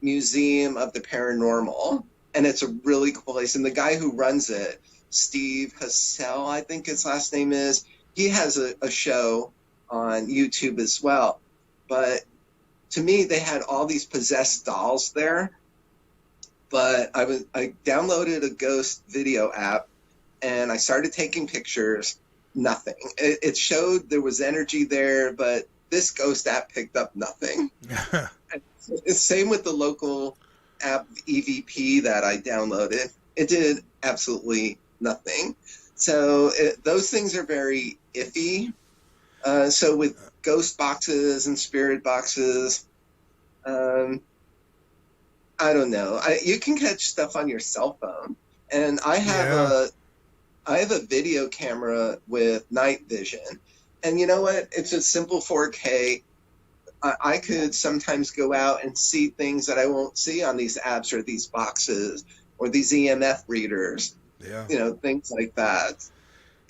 Museum of the Paranormal, and it's a really cool place. And the guy who runs it, Steve Hassell, I think his last name is, he has a show on YouTube as well. But to me, they had all these possessed dolls there. But I downloaded a ghost video app and I started taking pictures. Nothing. It showed there was energy there, but this ghost app picked up nothing. It's same with the local app EVP that I downloaded. It did absolutely nothing. So those things are very iffy. So with ghost boxes and spirit boxes, I don't know. You can catch stuff on your cell phone, and I have a video camera with night vision, and you know what? It's a simple 4K. I could sometimes go out and see things that I won't see on these apps or these boxes or these EMF readers. Yeah. Things like that.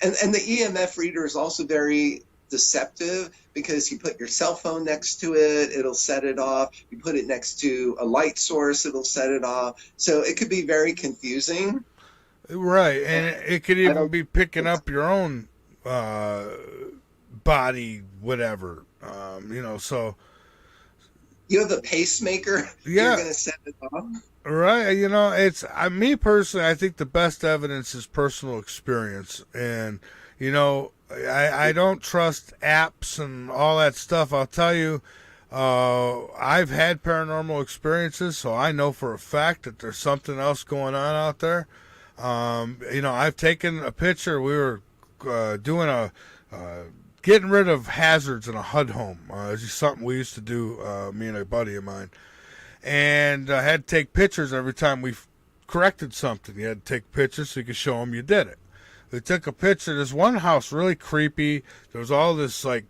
And the EMF reader is also very deceptive because you put your cell phone next to it, it'll set it off. You put it next to a light source, it'll set it off. So it could be very confusing. Right, and it could even be picking up your own body, whatever. So you have a pacemaker. Yeah, you're going to set it off. Right, it's me personally. I think the best evidence is personal experience, and I don't trust apps and all that stuff. I'll tell you, I've had paranormal experiences, so I know for a fact that there's something else going on out there. I've taken a picture. We were doing getting rid of hazards in a HUD home. It's just something we used to do, me and a buddy of mine. And I had to take pictures every time we corrected something. You had to take pictures so you could show them you did it. We took a picture. There's one house really creepy. There was all this like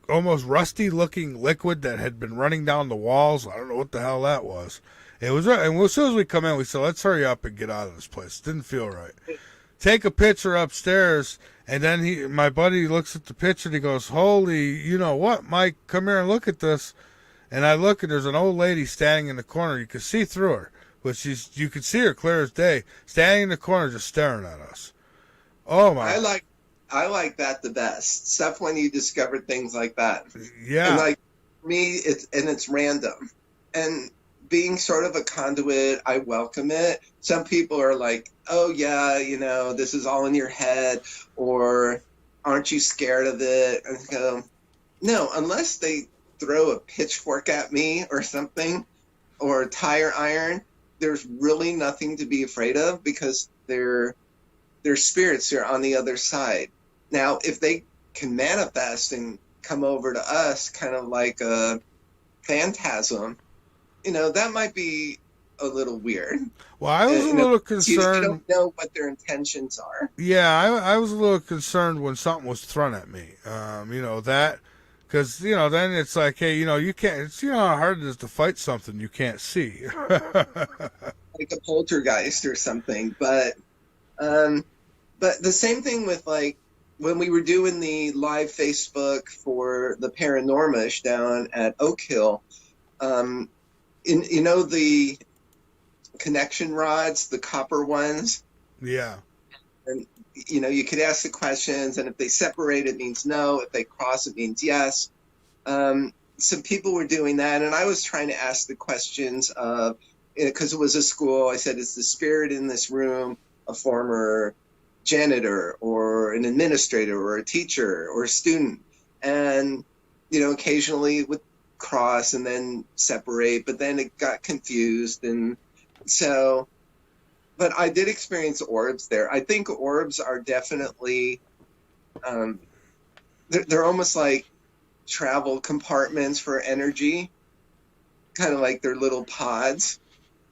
almost rusty looking liquid that had been running down the walls. I don't know what the hell that was. It was, and as soon as we come in, we said, let's hurry up and get out of this place. It didn't feel right. Take a picture upstairs, and then my buddy looks at the picture and he goes, holy, you know what, Mike, come here and look at this. And I look, and there's an old lady standing in the corner. You could see through her, but you could see her clear as day, standing in the corner just staring at us. Oh my! I like that the best stuff when you discover things like that. Yeah, and like me, it's random, and being sort of a conduit, I welcome it. Some people are like, "Oh yeah, this is all in your head," or "Aren't you scared of it?" And I go, "No, unless they throw a pitchfork at me or something, or a tire iron, there's really nothing to be afraid of because they're spirits are on the other side." Now, if they can manifest and come over to us kind of like a phantasm, that might be a little weird. Well, I was a little concerned. You don't know what their intentions are. Yeah, I was a little concerned when something was thrown at me. That, because then it's like, hey, you can't. It's how hard it is to fight something you can't see. Like a poltergeist or something. But the same thing with like when we were doing the live Facebook for the Paranormal down at Oak Hill. The connection rods, the copper ones. Yeah. And you could ask the questions, and if they separate, it means no. If they cross, it means yes. Some people were doing that, and I was trying to ask the questions of, because it was a school. I said, is the spirit in this room a former janitor or an administrator or a teacher or a student? And occasionally it would cross and then separate, but then it got confused. And so, but I did experience orbs there. I think orbs are definitely, they're almost like travel compartments for energy, kind of like they're little pods.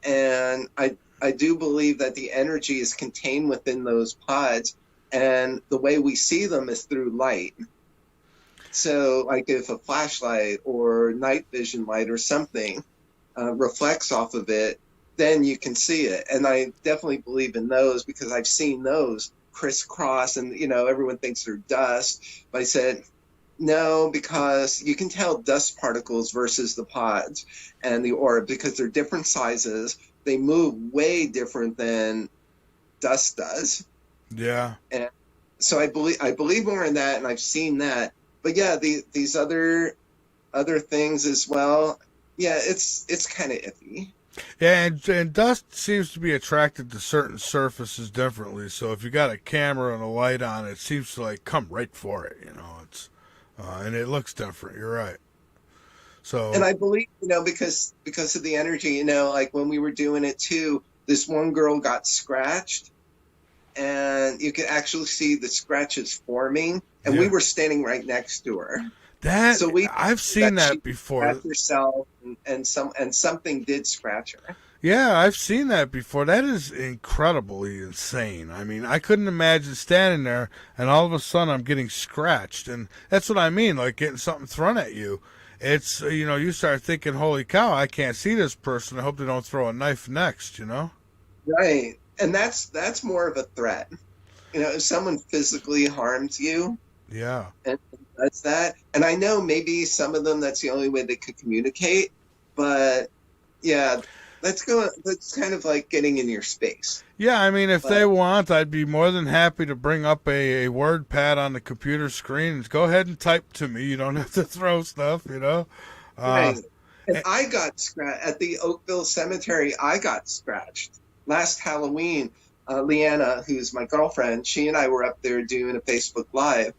And I do believe that the energy is contained within those pods, and the way we see them is through light. So like if a flashlight or night vision light or something reflects off of it, then you can see it. And I definitely believe in those because I've seen those crisscross, and everyone thinks they're dust. But I said, no, because you can tell dust particles versus the pods and the orb because they're different sizes. They move way different than dust does. Yeah. And so I believe more in that, and I've seen that. But yeah, these other things as well. Yeah, it's kind of iffy. Yeah, and dust seems to be attracted to certain surfaces differently. So if you got a camera and a light on, it seems to like come right for it. It's and it looks different. You're right. So, and I believe because of the energy, like when we were doing it too, this one girl got scratched, and you could actually see the scratches forming, and we were standing right next to her. I've seen that before. Herself and something did scratch her. Yeah, I've seen that before. That is incredibly insane. I mean, I couldn't imagine standing there and all of a sudden I'm getting scratched, and that's what I mean, like getting something thrown at you. It's you start thinking, holy cow, I can't see this person. I hope they don't throw a knife next. Right, and that's more of a threat. If someone physically harms you. Yeah. And that's that. And I know maybe some of them, that's the only way they could communicate. But yeah, that's kind of like getting in your space. Yeah, I mean, if they want, I'd be more than happy to bring up a word pad on the computer screen and go ahead and type to me. You don't have to throw stuff, Right. And I got scratched at the Oakville Cemetery. I got scratched last Halloween. Leanna, who's my girlfriend, she and I were up there doing a Facebook Live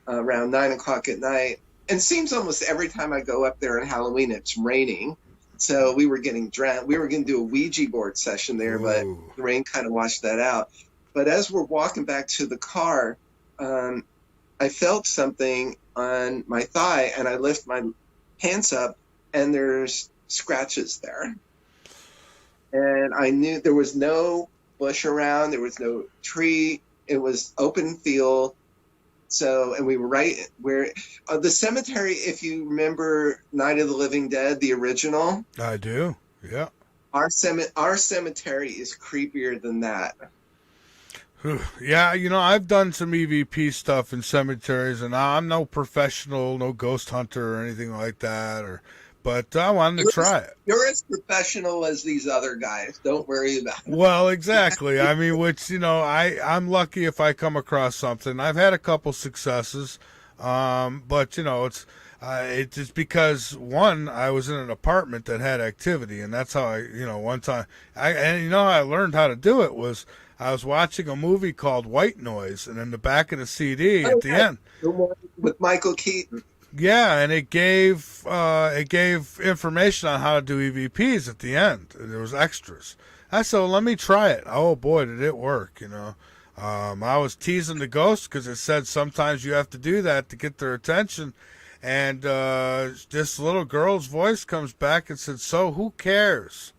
around 9 o'clock at night. And it seems almost every time I go up there on Halloween, it's raining. So we were getting drowned. We were going to do a Ouija board session there, but the rain kind of washed that out. But as we're walking back to the car, I felt something on my thigh, and I lift my pants up, and there's scratches there. And I knew there was no bush around. There was no tree. It was open field. So, and we were right where the cemetery, if you remember Night of the Living Dead, the original. I do. Yeah. Our cemetery is creepier than that. Yeah, I've done some EVP stuff in cemeteries, and I'm no professional, no ghost hunter or anything like that, but I wanted to try it. You're as professional as these other guys. Don't worry about it. Well, exactly. I mean, I'm lucky if I come across something. I've had a couple successes, but it's just because one, I was in an apartment that had activity, and that's how one time how I learned how to do it was I was watching a movie called White Noise, and in the back of the CD at the end, the one with Michael Keaton. Yeah, and it gave information on how to do EVPs at the end. There was extras. I said, well, let me try it. Oh boy, did it work! I was teasing the ghost because it said sometimes you have to do that to get their attention. And this little girl's voice comes back and said, "So who cares?"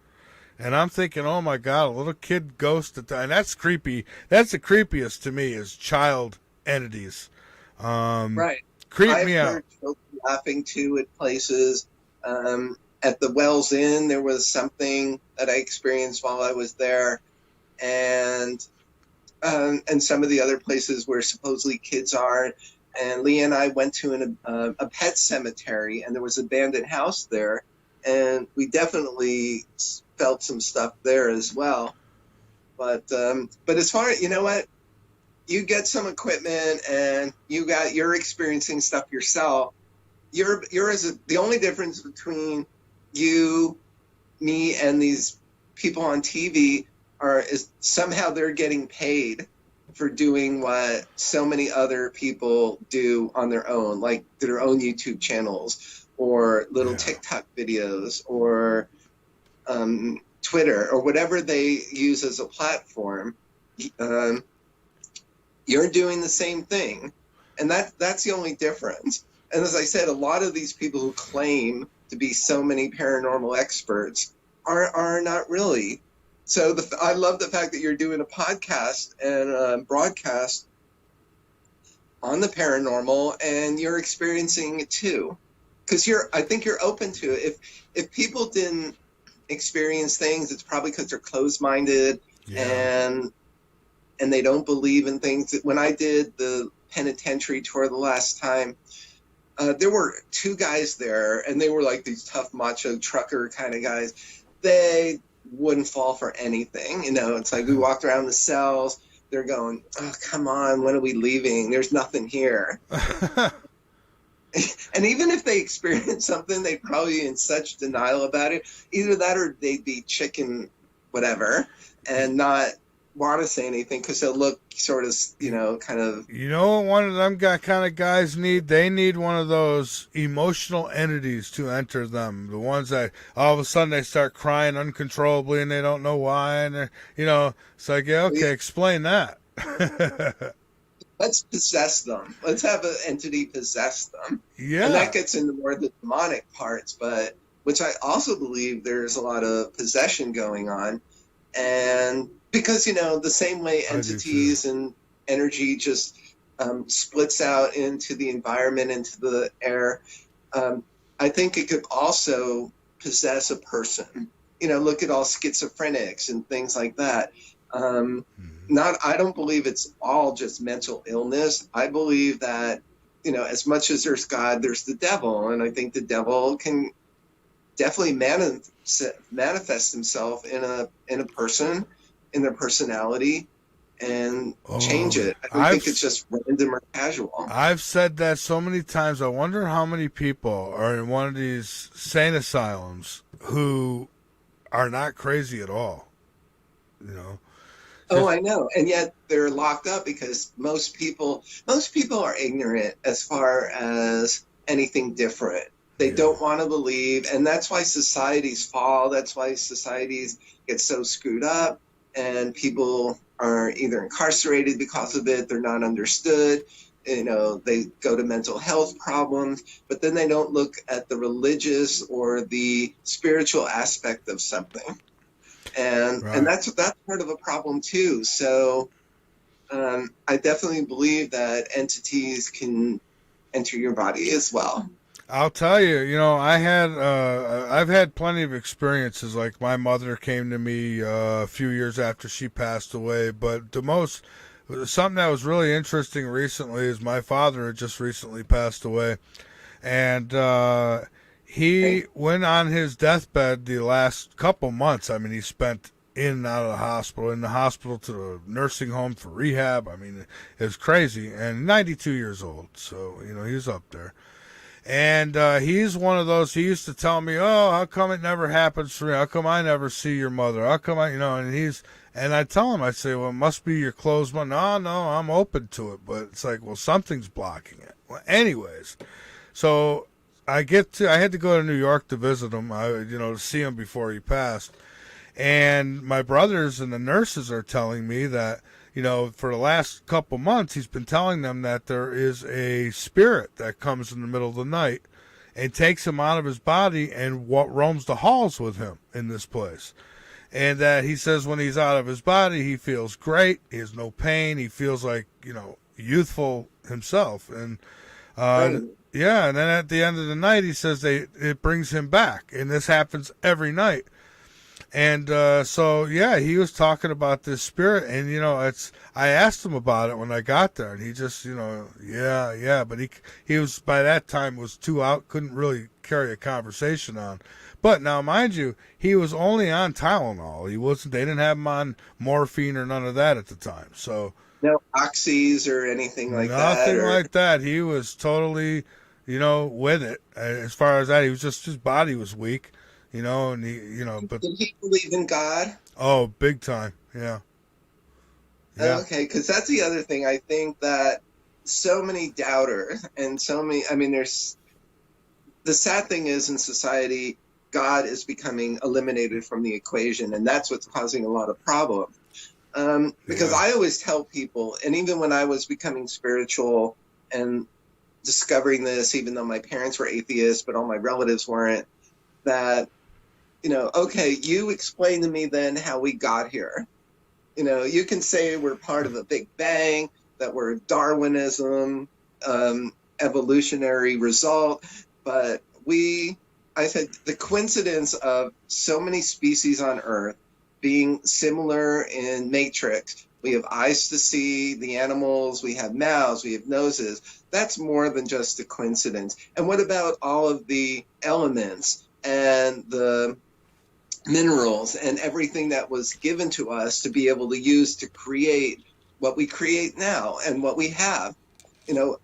And I'm thinking, oh my God, a little kid ghost, and that's creepy. That's the creepiest to me is child entities. Right. Creep I've me out. heard children laughing too at places. At the Wells Inn, there was something that I experienced while I was there, and some of the other places where supposedly kids are. And Lee and I went to a pet cemetery, and there was an abandoned house there, and we definitely felt some stuff there as well. But as far as, you know what, you get some equipment and you're experiencing stuff yourself. The only difference between you, me, and these people on TV is somehow they're getting paid for doing what so many other people do on their own, like their own YouTube channels or little TikTok videos or Twitter or whatever they use as a platform. You're doing the same thing, and that's the only difference. And as I said, a lot of these people who claim to be so many paranormal experts are not really. So I love the fact that you're doing a podcast and a broadcast on the paranormal, and you're experiencing it too, because I think you're open to it. If people didn't experience things, it's probably because they're closed-minded and they don't believe in things. When I did the penitentiary tour the last time, there were two guys there, and they were like these tough macho trucker kind of guys. They wouldn't fall for anything. It's like we walked around the cells. They're going, oh, come on, when are we leaving? There's nothing here. And even if they experienced something, they'd probably be in such denial about it. Either that or they'd be chicken whatever and not want to say anything because they'll look sort of, kind of. You know what one of them kind of guys need? They need one of those emotional entities to enter them. The ones that all of a sudden they start crying uncontrollably and they don't know why. And they're, it's like, okay, explain that. Let's possess them. Let's have an entity possess them. Yeah. And that gets into more of the demonic parts, but which I also believe there's a lot of possession going on. And because, the same way entities and energy just splits out into the environment, into the air, I think it could also possess a person. Look at all schizophrenics and things like that. I don't believe it's all just mental illness. I believe that, as much as there's God, there's the devil. And I think the devil can definitely manifest himself in a person, in their personality, and change it. I don't think it's just random or casual. I've said that so many times. I wonder how many people are in one of these sane asylums who are not crazy at all. Oh, I know. And yet they're locked up because most people are ignorant as far as anything different. They don't want to believe. And that's why societies fall. That's why societies get so screwed up. And people are either incarcerated because of it. They're not understood. They go to mental health problems. But then they don't look at the religious or the spiritual aspect of something. And that's part of a problem too. So I definitely believe that entities can enter your body as well. I'll tell you, I've had plenty of experiences. Like my mother came to me a few years after she passed away. But something that was really interesting recently is my father had just recently passed away, and he went on his deathbed the last couple months. I mean, he spent in and out of the hospital to the nursing home for rehab. I mean, it was crazy. And 92 years old, so he's up there. And he's one of those. He used to tell me, "Oh, how come it never happens for me? How come I never see your mother? How come I, And I tell him, I say, "Well, it must be your closed mind." No, I'm open to it, but it's like, well, something's blocking it. Well, anyways, so I had to go to New York to visit him, to see him before he passed. And my brothers and the nurses are telling me that, for the last couple months, he's been telling them that there is a spirit that comes in the middle of the night and takes him out of his body and roams the halls with him in this place. and that he says when he's out of his body, he feels great. He has no pain. He feels like, youthful himself. And Right. yeah, and then at the end of the night, he says it brings him back, and this happens every night. And so yeah, he was talking about this spirit, and I asked him about it when I got there, and he just yeah, but he was by that time was too out, couldn't really carry a conversation on. But now, mind you, he was only on Tylenol. He wasn't. They didn't have him on morphine or none of that at the time. So No oxys or anything like that. nothing like that. He was totally, with it. As far as that, he was just his body was weak. And but Did he believe in God? oh, big time, yeah. Okay, because that's the other thing. I think that so many doubters and so many. I mean, there's the sad thing is in society, God is becoming eliminated from the equation, and that's what's causing a lot of problems. Because Yeah. I always tell people, and even when I was becoming spiritual and discovering this, even though my parents were atheists, but all my relatives weren't, that okay, you explain to me then how we got here. You can say we're part of a big bang, that we're Darwinism, evolutionary result, but I said the coincidence of so many species on Earth being similar in matrix. We have eyes to see the animals, we have mouths, we have noses. That's more than just a coincidence. And what about all of the elements and the minerals and everything that was given to us to be able to use to create what we create now and what we have?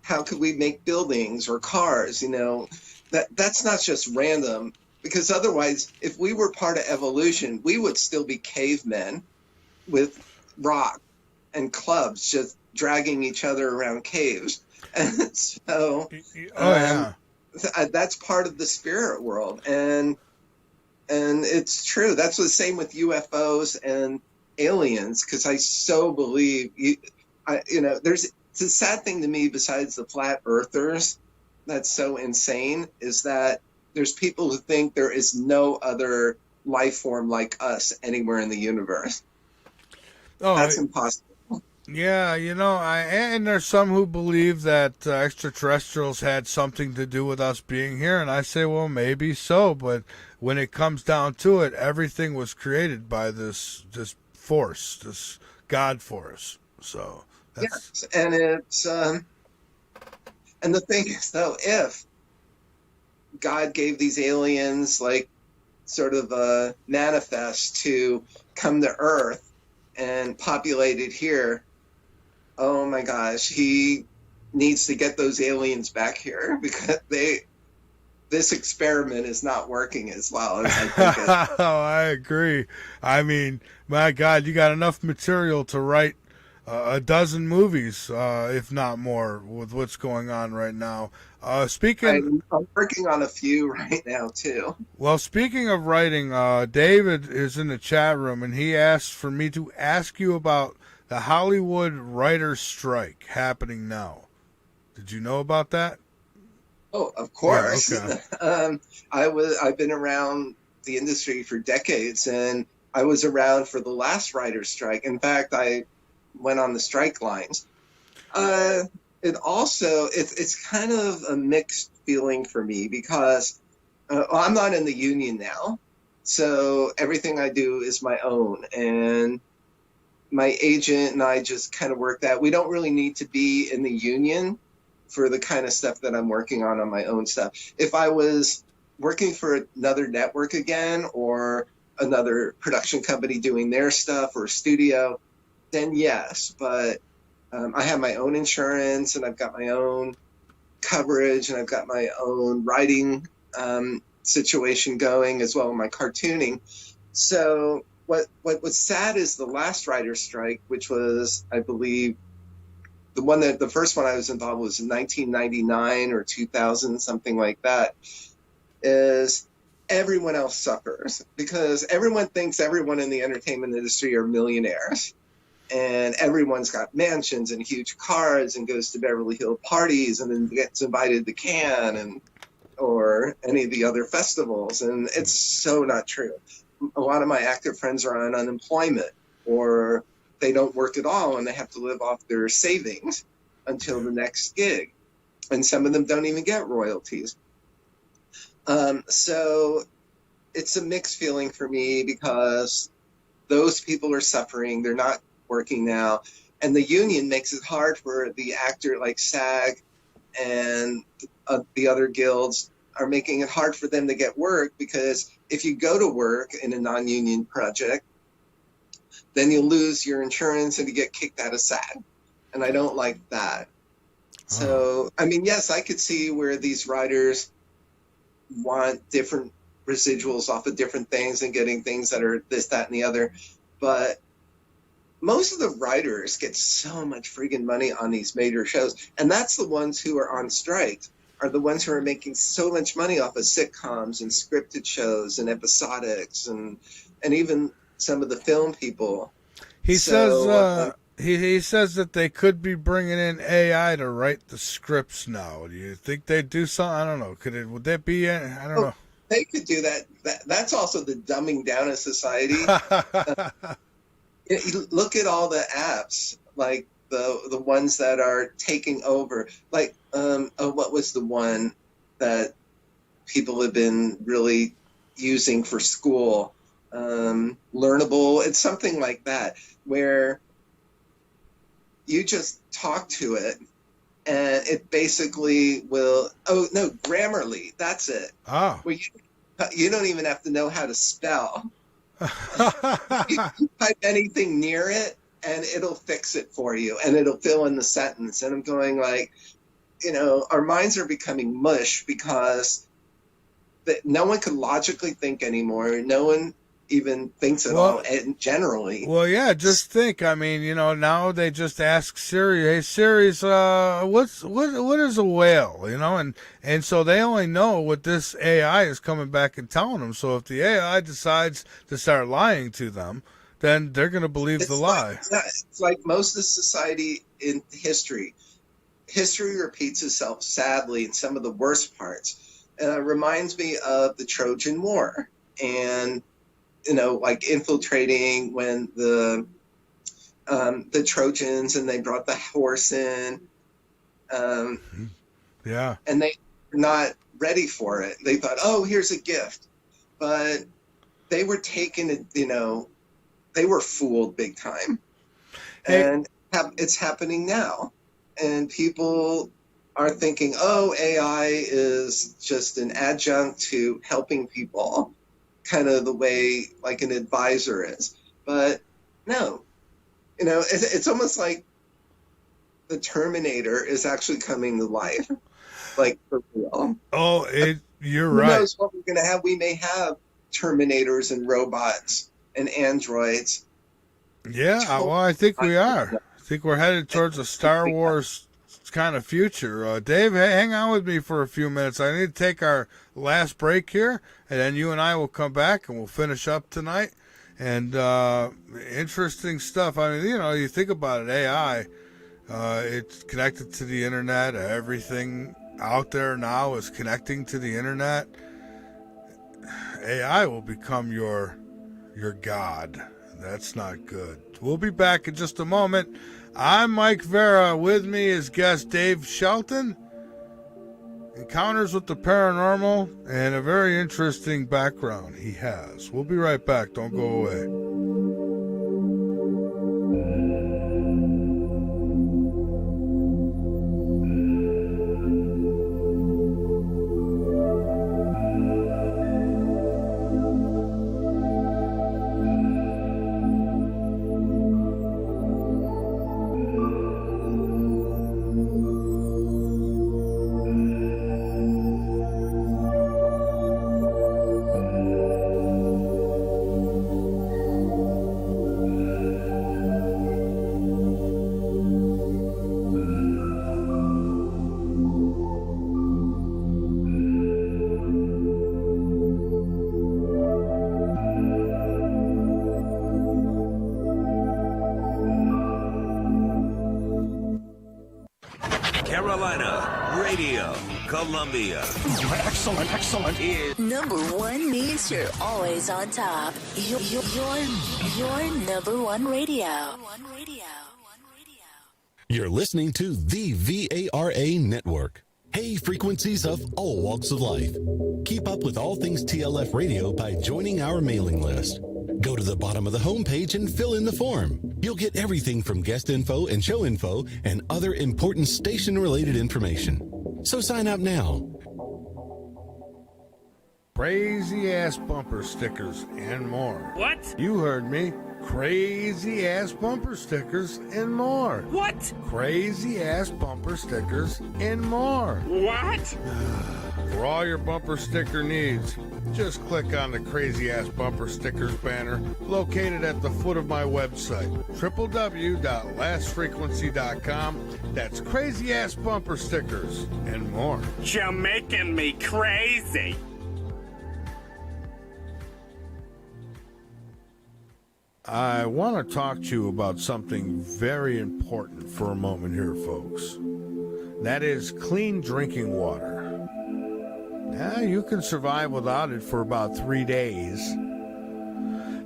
How could we make buildings or cars? That's not just random, because otherwise, if we were part of evolution, we would still be cavemen with rock and clubs just dragging each other around caves. And so that's part of the spirit world. And it's true. That's the same with UFOs and aliens, because I so believe there's the sad thing to me, besides the flat earthers, that's so insane, is that there's people who think there is no other life form like us anywhere in the universe. That's impossible. Yeah, and there's some who believe that extraterrestrials had something to do with us being here, and I say, well, maybe so, but when it comes down to it, everything was created by this force, this God force. So that's... Yes, and it's and the thing is, though, if God gave these aliens like sort of a manifest to come to Earth and populate it here, oh my gosh, he needs to get those aliens back here, because this experiment is not working as well as I think it. Oh, I agree. I mean, my God, you got enough material to write a dozen movies, if not more, with what's going on right now. Speaking, I'm working on a few right now too. Well, speaking of writing, David is in the chat room, and he asked for me to ask you about the Hollywood writers' strike happening now. Did you know about that? Oh, of course. Yeah, okay. I've been around the industry for decades, and I was around for the last writer's strike. In fact, I went on the strike lines. It's kind of a mixed feeling for me, because I'm not in the union now, so everything I do is my own, and my agent and I just kind of work that. We don't really need to be in the union for the kind of stuff that I'm working on my own stuff. If I was working for another network again, or another production company doing their stuff, or a studio, then yes. But I have my own insurance, and I've got my own coverage, and I've got my own writing situation going, as well as my cartooning. So what was sad is the last writer's strike, which was, I believe, the first one I was involved with was in 1999 or 2000, something like that, is everyone else suffers, because everyone thinks everyone in the entertainment industry are millionaires, and everyone's got mansions and huge cars and goes to Beverly Hills parties and then gets invited to Cannes or any of the other festivals. And it's so not true. a lot of my actor friends are on unemployment, or they don't work at all and they have to live off their savings until the next gig. And some of them don't even get royalties. So it's a mixed feeling for me because those people are suffering. They're not working now. And the union makes it hard for the actor, like SAG and the other guilds are making it hard for them to get work, because if you go to work in a non-union project, then you lose your insurance and you get kicked out of SAG. And I don't like that. So, I mean, yes, I could see where these writers want different residuals off of different things and getting things that are this, that, and the other. But most of the writers get so much friggin' money on these major shows. And that's the ones who are on strike, are the ones who are making so much money off of sitcoms and scripted shows and episodics and even some of the film people. He says he says that they could be bringing in AI to write the scripts now. Do you think they'd do something? I don't know. Would that be? I don't know. They could do that. That's also the dumbing down of society. Look at all the apps, like the ones that are taking over. Like, what was the one that people have been really using for school? Learnable. It's something like that, where you just talk to it and it basically will. Oh no, Grammarly. That's it. Oh. Where you don't even have to know how to spell. You type anything near it and it'll fix it for you, and it'll fill in the sentence. And I'm going like, our minds are becoming mush because no one can logically think anymore. No one even thinks at all, and generally. Well, yeah, just think. I mean, now they just ask Siri, "Hey Siri, what is a whale?" And so they only know what this AI is coming back and telling them. So if the AI decides to start lying to them, then they're going to believe the lie. It's like most of society in history. History repeats itself, sadly, in some of the worst parts. It reminds me of the Trojan War, and like infiltrating when the Trojans, and they brought the horse in, yeah, and they were not ready for it. They thought, oh, here's a gift, but they were taken it. They were fooled big time, and it's happening now, and people are thinking, oh, AI is just an adjunct to helping people, kind of the way like an advisor is. But no, it's almost like the Terminator is actually coming to life, like for real. Oh, you're Who right. Who knows what we're going to have? We may have Terminators and robots and androids. Yeah, well, I think we are. I think we're headed towards a Star Wars kind of future. Dave, hang on with me for a few minutes. I need to take our last break here, and then you and I will come back and we'll finish up tonight. And interesting stuff. I mean, you think about it, AI, it's connected to the internet. Everything out there now is connecting to the internet. AI will become your god. That's not good. We'll be back in just a moment. I'm Mike Vera. With me is guest Dave Shelton. Encounters with the paranormal, and a very interesting background he has. We'll be right back. Don't go away. Carolina, Radio Columbia. Excellent. Number one means you're always on top. Your number one radio. You're listening to the VARA Network. Hey, frequencies of all walks of life. Keep up with all things TLF radio by joining our mailing list. Go to the bottom of the homepage and fill in the form. You'll get everything from guest info and show info and other important station-related information. So sign up now. Crazy ass bumper stickers and more. What? You heard me. Crazy ass bumper stickers and more. What? Crazy ass bumper stickers and more. What? For all your bumper sticker needs, just click on the Crazy Ass Bumper Stickers banner located at the foot of my website, www.lastfrequency.com. That's Crazy Ass Bumper Stickers and more. You're making me crazy. I want to talk to you about something very important for a moment here, folks. That is clean drinking water. Now, you can survive without it for about 3 days.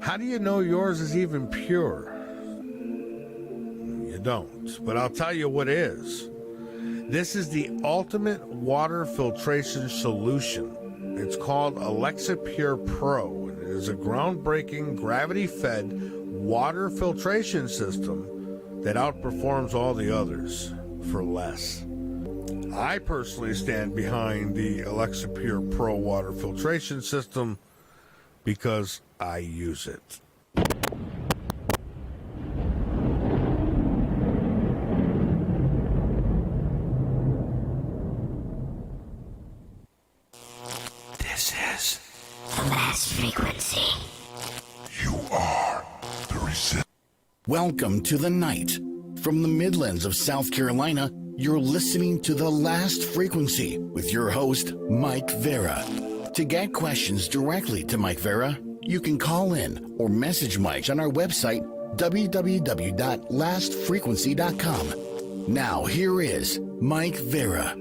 How do you know yours is even pure? You don't, but I'll tell you what is. This is the ultimate water filtration solution. It's called Alexa Pure Pro. It is a groundbreaking, gravity-fed water filtration system that outperforms all the others for less. I personally stand behind the Alexa Pure Pro water filtration system because I use it. This is The last frequency. You are the resistance. Welcome to the night. From the Midlands of South Carolina, you're listening to The Last Frequency with your host, Mike Vera. To get questions directly to Mike Vera, you can call in or message Mike on our website, www.lastfrequency.com. Now, here is Mike Vera.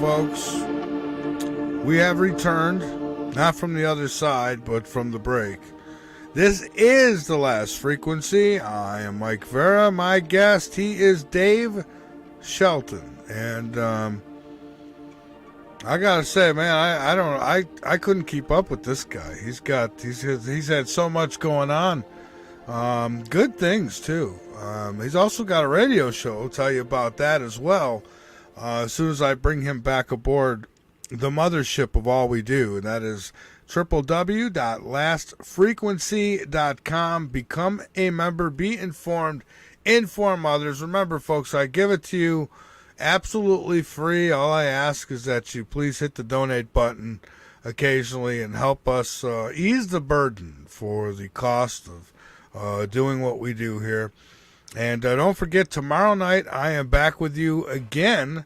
Folks, we have returned, not from the other side, but from the break. This is The Last Frequency. I am Mike Vera. My guest, he is Dave Shelton. And I gotta say, man, I couldn't keep up with this guy. He's had so much going on. Good things too. He's also got a radio show. I'll tell you about that as well. As soon as I bring him back aboard the mothership of all we do, and that is www.lastfrequency.com. Become a member, be informed, inform others. Remember, folks, I give it to you absolutely free. All I ask is that you please hit the donate button occasionally and help us ease the burden for the cost of doing what we do here. And don't forget, tomorrow night I am back with you again.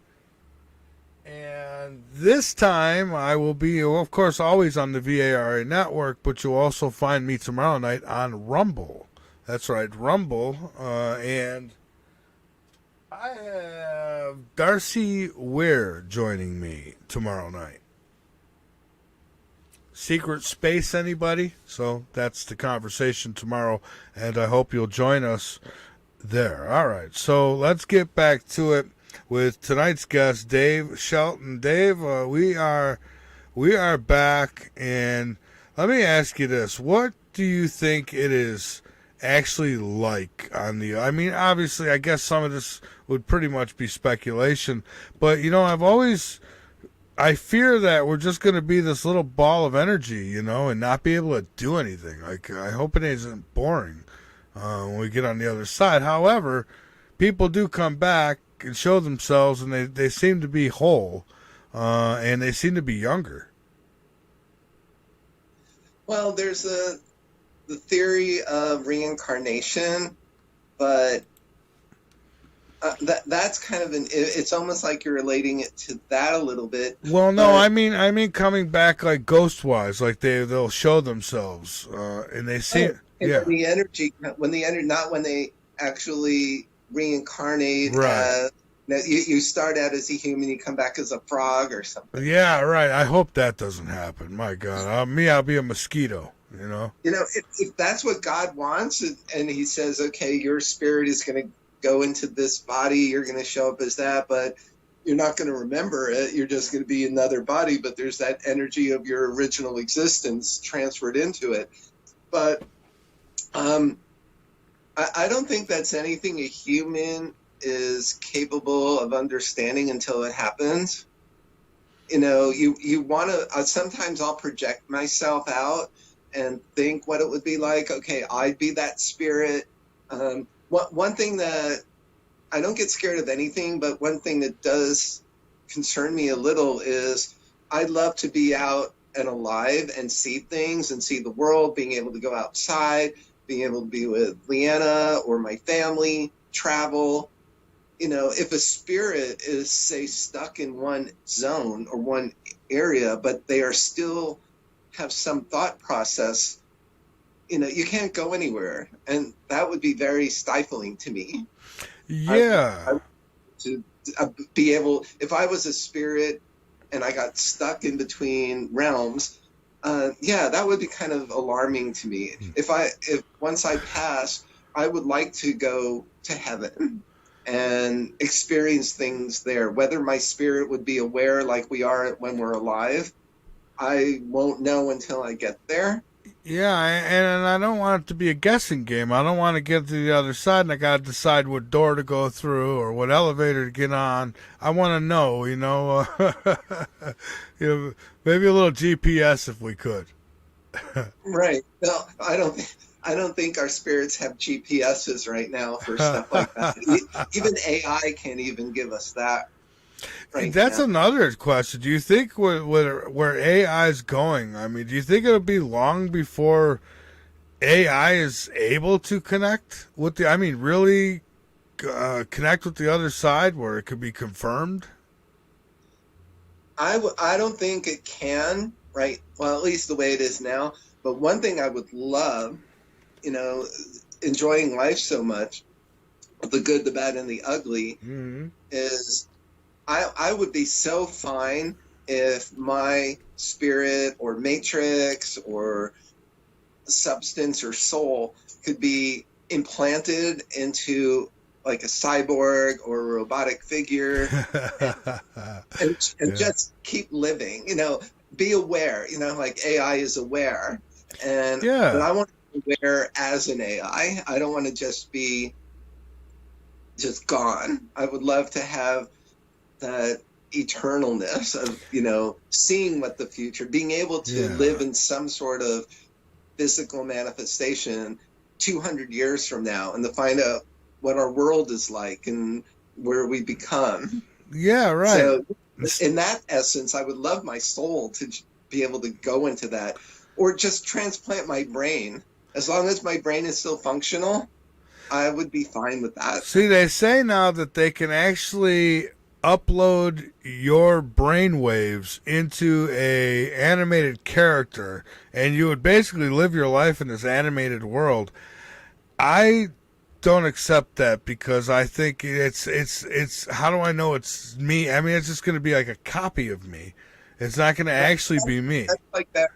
And this time I will be, well, of course, always on the VARA network, but you'll also find me tomorrow night on Rumble. That's right, Rumble. And I have Darcy Weir joining me tomorrow night. secret space anybody? So that's the conversation tomorrow, and I hope you'll join us there. All right, so let's get back to it with tonight's guest, Dave Shelton. Dave, we are back, and let me ask you this: what do you think it is actually like on the? I mean, obviously, I guess some of this would pretty much be speculation, but I fear that we're just going to be this little ball of energy, and not be able to do anything. Like, I hope it isn't boring when we get on the other side. However, people do come back and show themselves, and they seem to be whole, and they seem to be younger. Well, there's the theory of reincarnation, but that's kind of it's almost like you're relating it to that a little bit. Well, no, I mean coming back like ghost-wise, like they'll show themselves, and they see when the energy, not when they actually reincarnate. Right. You start out as a human, you come back as a frog or something. Yeah, right. I hope that doesn't happen. My God, I'll be a mosquito. If that's what God wants, and He says, okay, your spirit is going to go into this body, you're going to show up as that, but you're not going to remember it. You're just going to be another body, but there's that energy of your original existence transferred into it. But I don't think that's anything a human is capable of understanding until it happens. You want to, sometimes I'll project myself out and think what it would be like. Okay, I'd be that spirit. One thing that I don't get scared of anything, but one thing that does concern me a little is I'd love to be out and alive and see things and see the world, being able to go outside, being able to be with Leanna or my family, travel. If a spirit is, say, stuck in one zone or one area, but they are still have some thought process, you can't go anywhere. And that would be very stifling to me. Yeah. To be able, if I was a spirit and I got stuck in between realms, that would be kind of alarming to me. If once I pass, I would like to go to heaven and experience things there. Whether my spirit would be aware like we are when we're alive, I won't know until I get there. Yeah, and I don't want it to be a guessing game. I don't want to get to the other side and I got to decide what door to go through or what elevator to get on. I want to know, maybe a little GPS if we could. Right. No, I don't think our spirits have GPSs right now for stuff like that. Even AI can't even give us that. Right. That's another question. Do you think where AI is going? I mean, do you think it'll be long before AI is able to connect with really connect with the other side, where it could be confirmed? I don't think it can. Right. Well, at least the way it is now. But one thing I would love, enjoying life so much, the good, the bad, and the ugly, is I would be so fine if my spirit or matrix or substance or soul could be implanted into like a cyborg or a robotic figure and just keep living, be aware, like AI is aware. But I want to be aware as an AI. I don't want to just be just gone. I would love to have that eternalness of, seeing what the future, being able to live in some sort of physical manifestation 200 years from now and to find out what our world is like and where we become. Yeah, right. So in that essence, I would love my soul to be able to go into that, or just transplant my brain. As long as my brain is still functional, I would be fine with that. See, they say now that they can actually upload your brain waves into a animated character, and you would basically live your life in this animated world. I don't accept that because I think it's how do I know it's me? I mean, it's just going to be like a copy of me. It's not going to actually be me. That's like that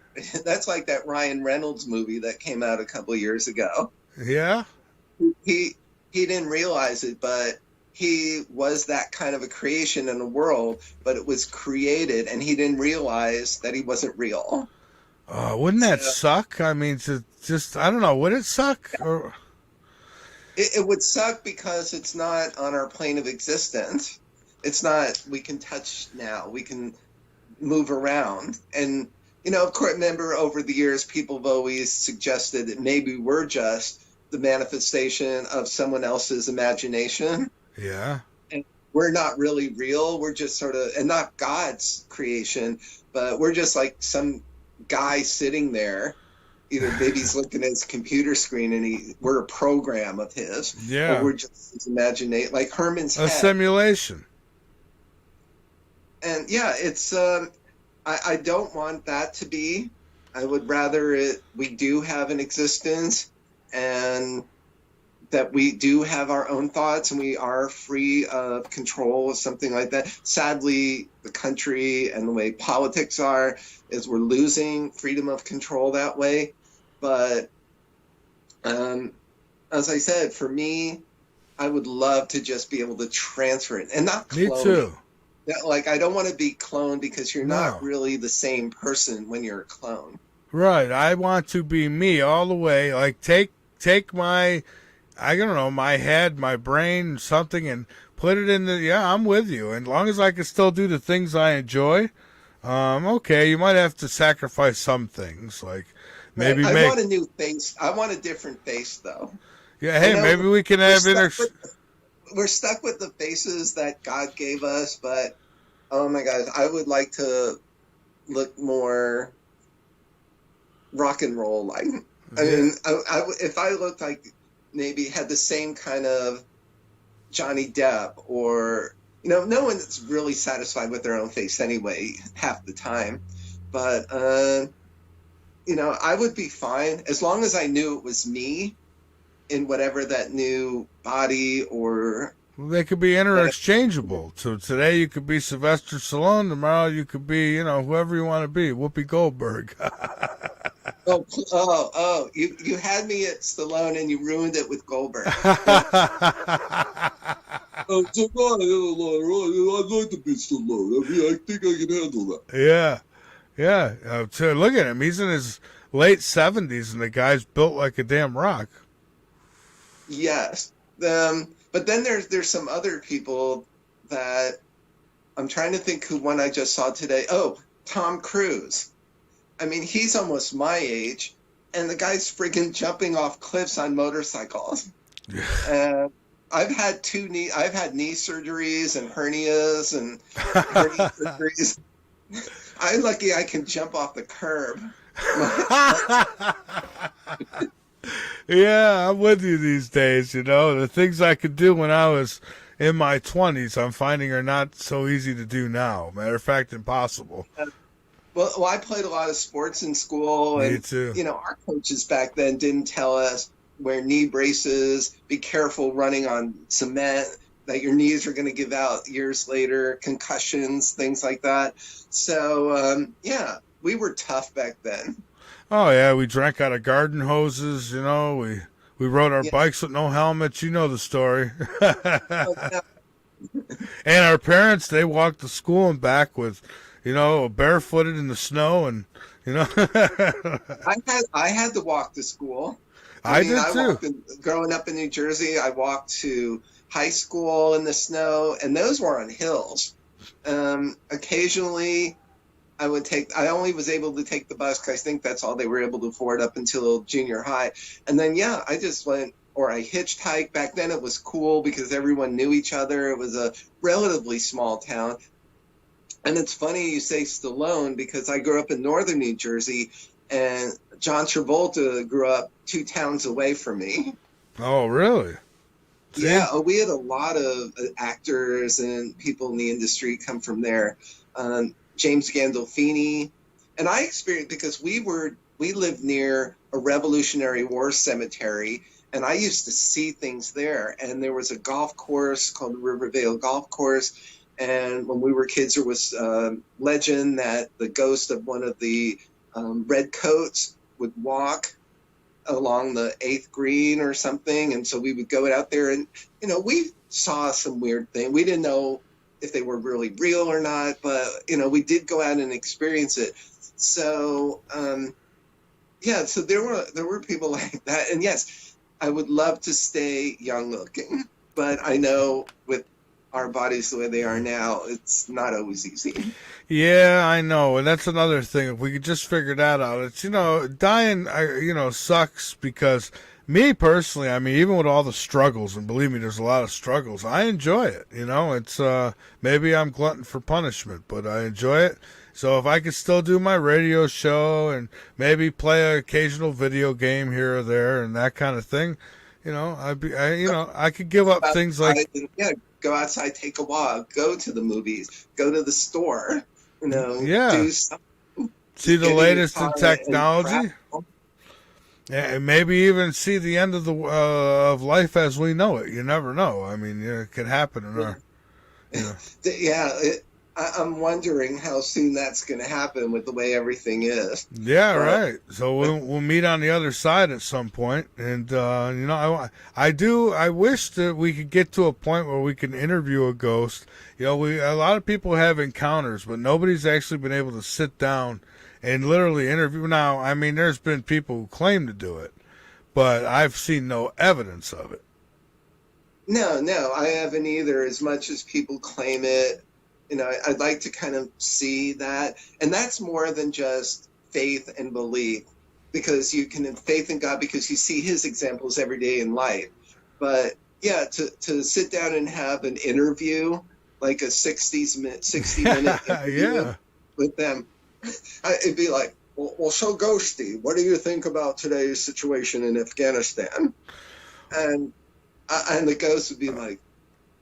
that's like that Ryan Reynolds movie that came out a couple years ago. Yeah. He didn't realize it, but he was that kind of a creation in the world, but it was created, and he didn't realize that he wasn't real. Wouldn't that suck? I mean, to just, I don't know, would it suck? Or... It would suck because it's not on our plane of existence. It's not, we can touch now, we can move around. And, of course, remember over the years, people have always suggested that maybe we're just the manifestation of someone else's imagination. Yeah. And we're not really real. We're just sort of, and not God's creation, but we're just like some guy sitting there. Either maybe he's looking at his computer screen and we're a program of his. Yeah. Or we're just his imagination, like Herman's head. A simulation. And yeah, it's, I don't want that to be. I would rather we do have an existence and that we do have our own thoughts and we are free of control or something like that. Sadly, the country and the way politics are is we're losing freedom of control that way. But as I said, for me, I would love to just be able to transfer it and not clone. Me too. Like, I don't want to be cloned because you're not really the same person when you're a clone. Right. I want to be me all the way. Like, take my, I don't know, my head, my brain, something, and put it in the, I'm with you. And as long as I can still do the things I enjoy, okay, you might have to sacrifice some things. Like, maybe I want a new face. I want a different face, though. Yeah, hey, maybe we can have we're stuck with the faces that God gave us, but oh my God, I would like to look more rock and roll like. I mean, if I looked like maybe had the same kind of Johnny Depp or, no one's really satisfied with their own face anyway, half the time. But, I would be fine as long as I knew it was me in whatever that new body or... They could be interchangeable. So today you could be Sylvester Stallone, tomorrow you could be, whoever you want to be, Whoopi Goldberg. You had me at Stallone and you ruined it with Goldberg. I'd like to be Stallone. I mean, I think I can handle that. Yeah. So look at him. He's in his late 70s and the guy's built like a damn rock. Yes. But then there's some other people that I'm trying to think who one I just saw today. Oh, Tom Cruise. I mean, he's almost my age, and the guy's freaking jumping off cliffs on motorcycles. I've had knee surgeries and hernias and hernia surgeries. I'm lucky I can jump off the curb. Yeah, I'm with you these days, The things I could do when I was in my 20s, I'm finding are not so easy to do now. Matter of fact, impossible. Well, I played a lot of sports in school. Me and, too. Our coaches back then didn't tell us wear knee braces, be careful running on cement, that your knees are going to give out years later, concussions, things like that. So, we were tough back then. Oh, yeah, we drank out of garden hoses, We rode our bikes with no helmets. You know the story. And our parents, they walked to school and back with, barefooted in the snow and, I had to walk to school. I did too. Growing up in New Jersey, I walked to high school in the snow, and those were on hills. Occasionally, I only was able to take the bus because I think that's all they were able to afford up until junior high. And then, I just went, or I hitchhiked. Back then it was cool because everyone knew each other. It was a relatively small town. And it's funny you say Stallone because I grew up in northern New Jersey and John Travolta grew up 2 towns away from me. Oh, really? Yeah, we had a lot of actors and people in the industry come from there. James Gandolfini, and I experienced because we lived near a Revolutionary War cemetery, and I used to see things there. And there was a golf course called the Rivervale Golf Course, and when we were kids, there was legend that the ghost of one of the red coats would walk along the 8th green or something. And so we would go out there and, we saw some weird thing. We didn't know if they were really real or not, but, we did go out and experience it. So, so there were people like that. And yes, I would love to stay young looking, but I know with our bodies the way they are now, it's not always easy. Yeah, I know, and that's another thing. If we could just figure that out, it's dying. Sucks because me personally, I mean, even with all the struggles, and believe me, there's a lot of struggles. I enjoy it. It's maybe I'm glutton for punishment, but I enjoy it. So if I could still do my radio show and maybe play an occasional video game here or there and that kind of thing, I could give up things like go outside, take a walk, go to the movies, go to the store, do something. See the latest in technology. And maybe even see the end of of life as we know it. You never know. I mean, it could happen in our. I'm wondering how soon that's going to happen with the way everything is. Yeah, right. So we'll meet on the other side at some point, and I wish that we could get to a point where we can interview a ghost. A lot of people have encounters, but nobody's actually been able to sit down and literally interview. Now, I mean, there's been people who claim to do it, but I've seen no evidence of it. No, I haven't either. As much as people claim it. I'd like to kind of see that. And that's more than just faith and belief, because you can have faith in God because you see his examples every day in life. But yeah, to sit down and have an interview, like a 60-minute interview with them, it'd be like, well, so Ghosty, what do you think about today's situation in Afghanistan? And the ghost would be like,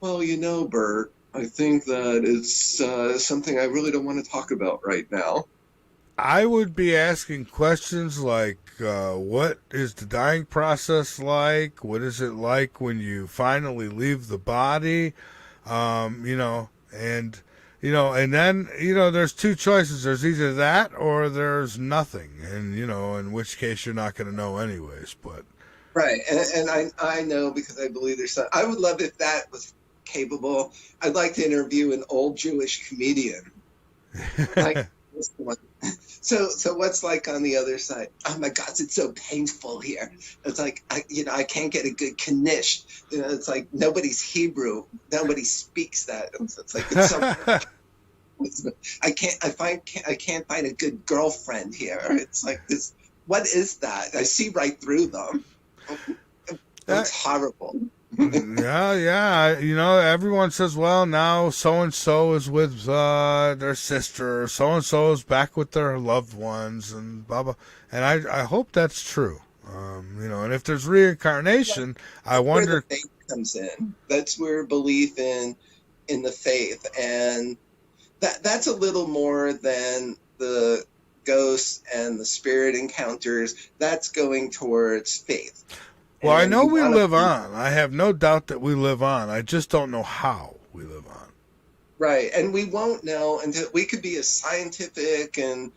well, Bert, I think that it's something I really don't want to talk about right now. I would be asking questions like, what is the dying process like? What is it like when you finally leave the body? And then, there's two choices. There's either that or there's nothing. And, in which case you're not going to know anyways. But right. And I know because I believe there's some. I would love if that was capable. I'd like to interview an old Jewish comedian. Like this one. So what's like on the other side? Oh my God, it's so painful here. It's like I can't get a good knish. It's like nobody's Hebrew. Nobody speaks that. It's like it's so I can't find a good girlfriend here. It's like this. What is that? I see right through them. It's horrible. Yeah. Everyone says, well, now so-and-so is with their sister, so-and-so is back with their loved ones, and blah, blah. And I hope that's true. And if there's reincarnation, I wonder. Where the faith comes in. That's where belief in the faith. And that's a little more than the ghosts and the spirit encounters. That's going towards faith. Well, I know we live on. I have no doubt that we live on. I just don't know how we live on. Right, and we won't know until we could be as scientific and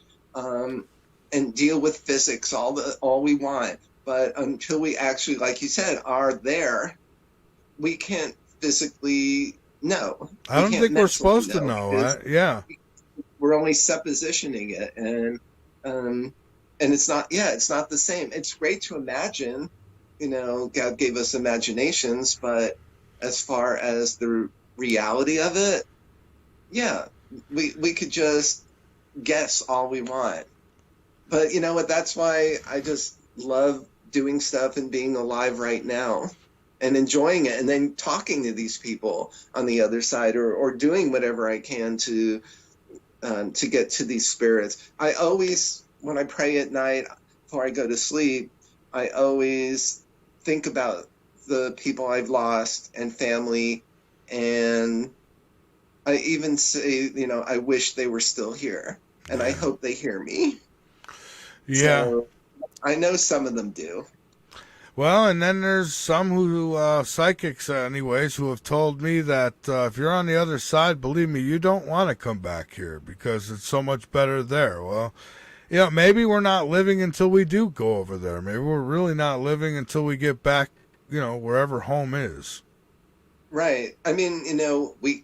deal with physics all we want, but until we actually, like you said, are there, we can't physically know. I don't think we're supposed to know. We're only suppositioning it, and it's not. Yeah, it's not the same. It's great to imagine. God gave us imaginations, but as far as the reality of it, we could just guess all we want. But you know what? That's why I just love doing stuff and being alive right now and enjoying it, and then talking to these people on the other side, or doing whatever I can to get to these spirits. I always, when I pray at night before I go to sleep, I always think about the people I've lost and family, and I even say, I wish they were still here, and I hope they hear me. Yeah. So, I know some of them do. Well, and then there's some who, psychics anyways, who have told me that if you're on the other side, believe me, you don't want to come back here because it's so much better there. Well, maybe we're not living until we do go over there. Maybe we're really not living until we get back, wherever home is. Right. I mean, we,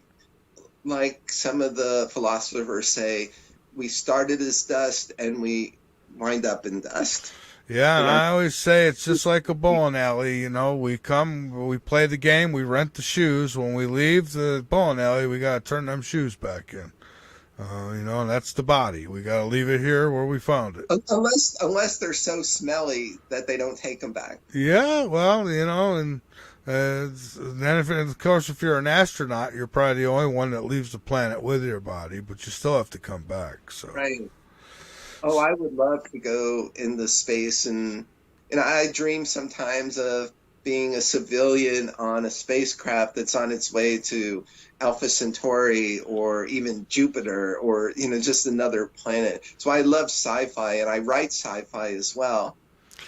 like some of the philosophers say, we started as dust and we wind up in dust. Yeah, and I always say it's just like a bowling alley. We come, we play the game, we rent the shoes. When we leave the bowling alley, we got to turn them shoes back in. And that's the body. We got to leave it here where we found it. Unless they're so smelly that they don't take them back. Yeah, well, and then, of course, if you're an astronaut, you're probably the only one that leaves the planet with your body, but you still have to come back. So. Right. Oh, I would love to go into space, and I dream sometimes of being a civilian on a spacecraft that's on its way to Alpha Centauri or even Jupiter or, just another planet. So I love sci-fi, and I write sci-fi as well.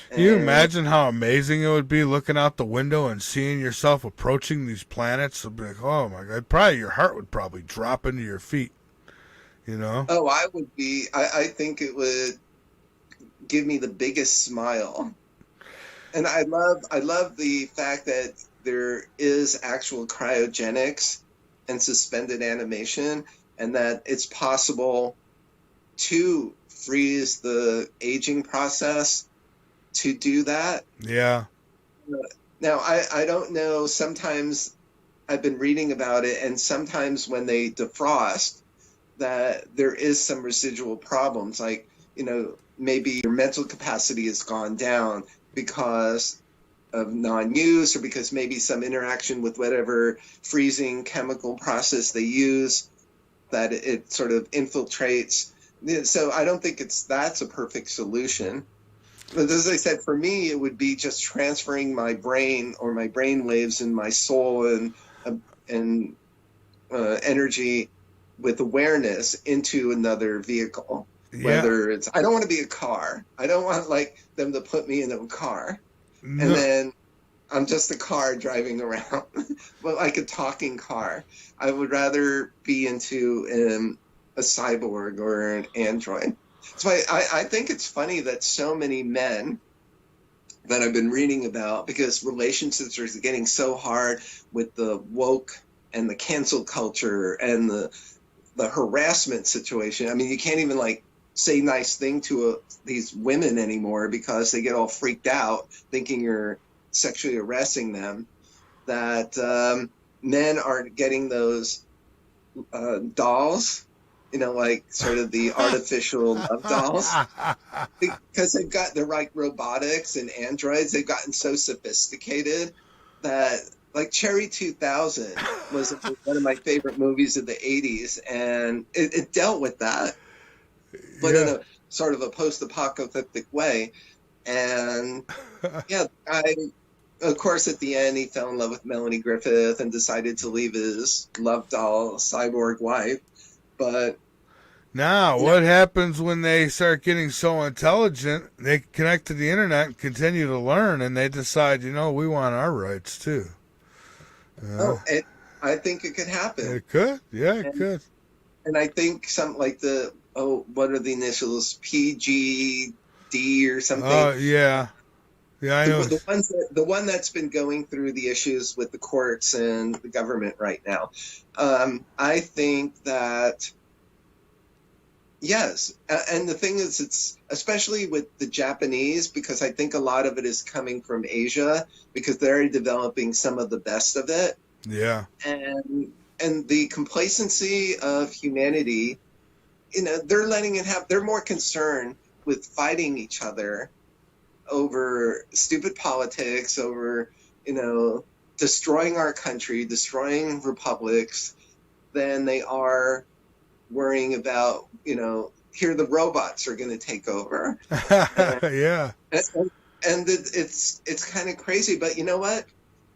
Can you imagine how amazing it would be looking out the window and seeing yourself approaching these planets? It'd be like, oh my God, probably your heart would probably drop into your feet, Oh, I would be, I think it would give me the biggest smile. And I love the fact that there is actual cryogenics and suspended animation, and that it's possible to freeze the aging process to do that. Yeah. Now, I don't know. Sometimes I've been reading about it, and sometimes when they defrost, that there is some residual problems. Like, maybe your mental capacity has gone down because of non-use, or because maybe some interaction with whatever freezing chemical process they use, that it sort of infiltrates. So I don't think that's a perfect solution. But as I said, for me, it would be just transferring my brain or my brain waves and my soul and energy with awareness into another vehicle. Yeah. Whether it's, I don't want to be a car. I don't want them to put me in a car. No. And then I'm just a car driving around, but like a talking car. I would rather be into a cyborg or an android. So I think it's funny that so many men that I've been reading about, because relationships are getting so hard with the woke and the cancel culture and the harassment situation. I mean, you can't even say nice thing to these women anymore because they get all freaked out thinking you're sexually harassing them. That men are getting those dolls, sort of the artificial love dolls, because they've got the right robotics and androids. They've gotten so sophisticated that, like, Cherry 2000 was one of my favorite movies of the 80s, and it dealt with that, but in a sort of a post-apocalyptic way. And of course, at the end, he fell in love with Melanie Griffith and decided to leave his love doll cyborg wife. But now, what happens when they start getting so intelligent, they connect to the internet and continue to learn, and they decide, we want our rights too? I think it could happen. It could, it could. And I think something like what are the initials? PGD or something? Oh, yeah. Yeah, I know. The one that's been going through the issues with the courts and the government right now. I think that, yes. And the thing is, it's especially with the Japanese, because I think a lot of it is coming from Asia, because they're developing some of the best of it. Yeah. And the complacency of humanity, they're letting it happen. They're more concerned with fighting each other over stupid politics, over, destroying our country, destroying republics, than they are worrying about, here the robots are going to take over. Yeah. And it's kind of crazy, but you know what?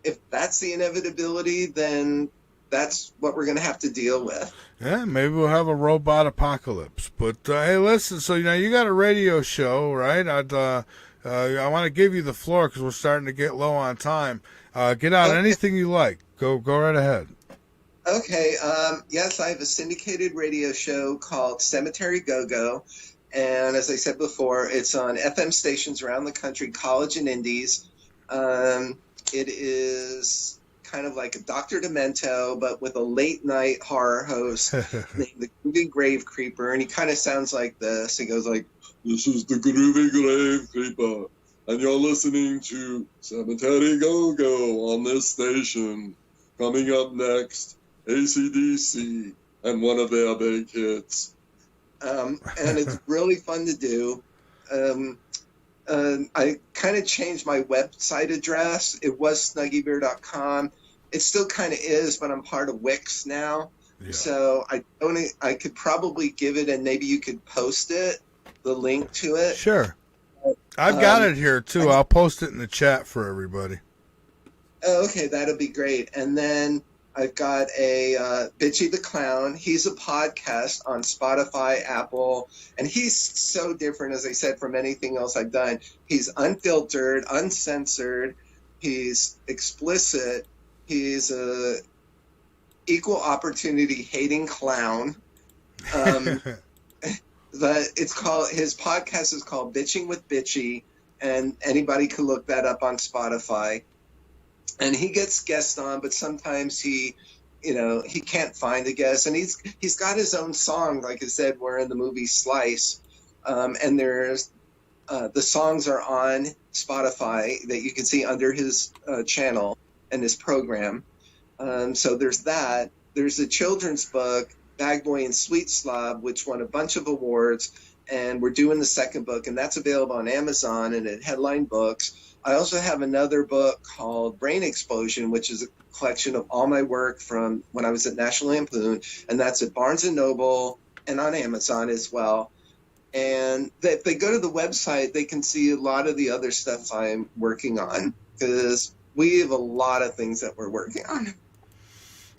If that's the inevitability, then that's what we're going to have to deal with. Yeah, maybe we'll have a robot apocalypse. But hey, listen, so you got a radio show, right? I want to give you the floor because we're starting to get low on time. Get out anything you like. Go right ahead. Okay. Yes, I have a syndicated radio show called Cemetery Go-Go, And as I said before, it's on FM stations around the country, college and indies. It is kind of like a Dr. Demento, but with a late night horror host named the Groovy Grave Creeper. And he kind of sounds like this. He goes like, This is the Groovy Grave Creeper, and you're listening to Cemetery Go-Go on this station. Coming up next, AC/DC and one of their big hits. and it's really fun to do. I kind of changed my website address. It was snuggybear.com. It still kind of is, but I'm part of Wix now. Yeah. So I could probably give it, and maybe you could post it, the link to it. Sure. I've got it here too. I'll post it in the chat for everybody. Oh, okay, that'll be great. And then I've got a Bitchy the Clown. He's a podcast on Spotify, Apple, and he's so different, as I said, from anything else I've done. He's unfiltered, uncensored. He's explicit. He's a equal opportunity hating clown. His podcast is called Bitching with Bitchy, and anybody can look that up on Spotify. And he gets guests on, but sometimes he can't find a guest. And he's got his own song, like I said, we're in the movie Slice. And there's the songs are on Spotify that you can see under his channel and his program. So there's that. There's a children's book, Bag Boy and Sweet Slob, which won a bunch of awards. And we're doing the second book, and that's available on Amazon and at Headline Books. I also have another book called Brain Explosion, which is a collection of all my work from when I was at National Lampoon, and that's at Barnes & Noble and on Amazon as well. And if they go to the website, they can see a lot of the other stuff I'm working on, because we have a lot of things that we're working on.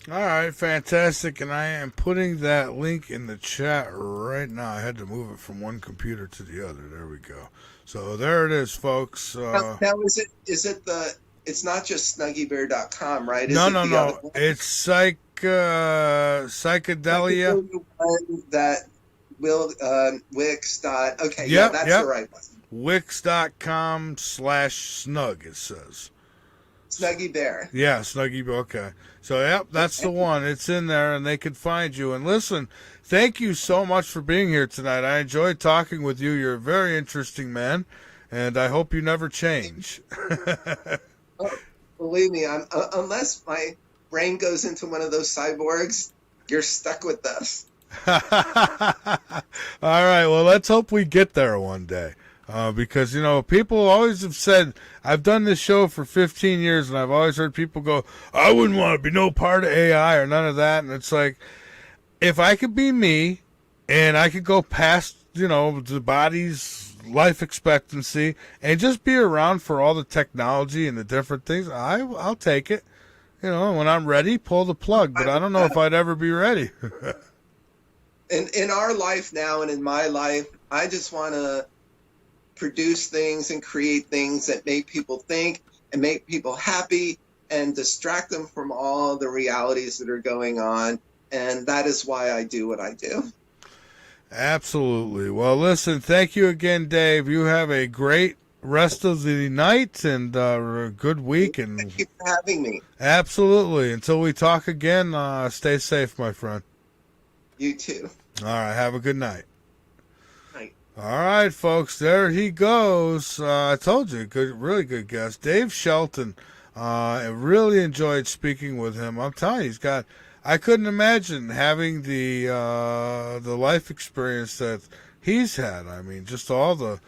All right, fantastic. And I am putting that link in the chat right now. I had to move it from one computer to the other. There we go. So there it is, folks. Now it's not just snuggybear.com, right? No. It's psychedelia. That will Wix. Okay, yeah, that's the right one. Wix.com/snug, it says. Snuggy Bear. Yeah, Snuggy Bear. Okay. So, yep, that's the one. It's in there, and they can find you. And listen, thank you so much for being here tonight. I enjoyed talking with you. You're a very interesting man, and I hope you never change. Believe me, unless my brain goes into one of those cyborgs, you're stuck with us. All right. Well, let's hope we get there one day. Because, people always have said, I've done this show for 15 years, and I've always heard people go, I wouldn't want to be no part of AI or none of that. And it's like, if I could be me and I could go past, the body's life expectancy and just be around for all the technology and the different things, I'll take it. When I'm ready, pull the plug. But I don't know if I'd ever be ready. In our life now and in my life, I just want to produce things and create things that make people think and make people happy and distract them from all the realities that are going on. And that is why I do what I do. Absolutely. Well, listen, thank you again, Dave. You have a great rest of the night and a good week. And thank you for having me. Absolutely. Until we talk again, stay safe, my friend. You too. All right. Have a good night. All right, folks, there he goes. I told you, really good guest. Dave Shelton. I really enjoyed speaking with him. I'm telling you, I couldn't imagine having the life experience that he's had. I mean, just all the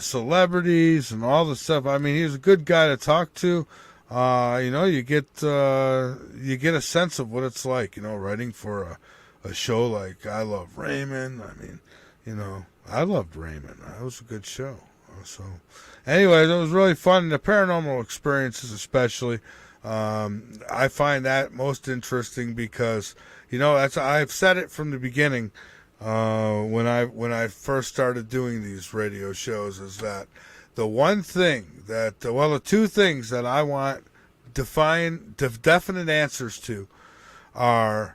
celebrities and all the stuff. I mean, he's a good guy to talk to. You get a sense of what it's like, writing for a show like I Love Raymond. I mean, I loved Raymond. That was a good show. So, anyways, it was really fun. The paranormal experiences, especially, I find that most interesting because, I've said it from the beginning when I first started doing these radio shows, is that the one thing the two things that I want definite answers to are,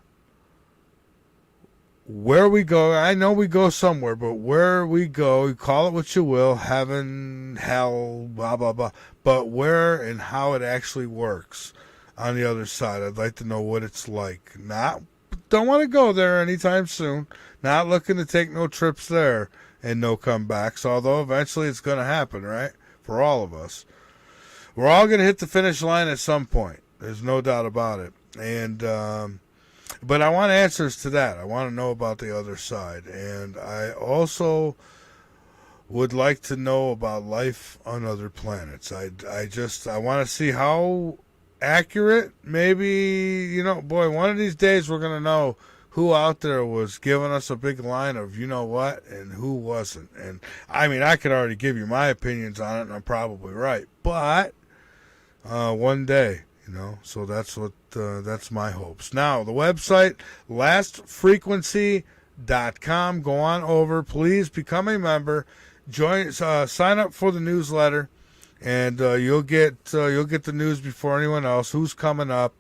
where we go, I know we go somewhere, but where we go, you call it what you will, heaven, hell, blah, blah, blah, but where and how it actually works on the other side. I'd like to know what it's like. Don't want to go there anytime soon. Not looking to take no trips there and no comebacks, although eventually it's going to happen, right? For all of us. We're all going to hit the finish line at some point. There's no doubt about it. And, but I want answers to that. I want to know about the other side. And I also would like to know about life on other planets. I want to see how accurate, maybe, boy, one of these days we're going to know who out there was giving us a big line of you know what and who wasn't. And I mean, I could already give you my opinions on it, and I'm probably right. But one day, so that's that's my hopes. Now, the website, lastfrequency.com. Go on over. Please become a member. Join. Sign up for the newsletter, and you'll get the news before anyone else. Who's coming up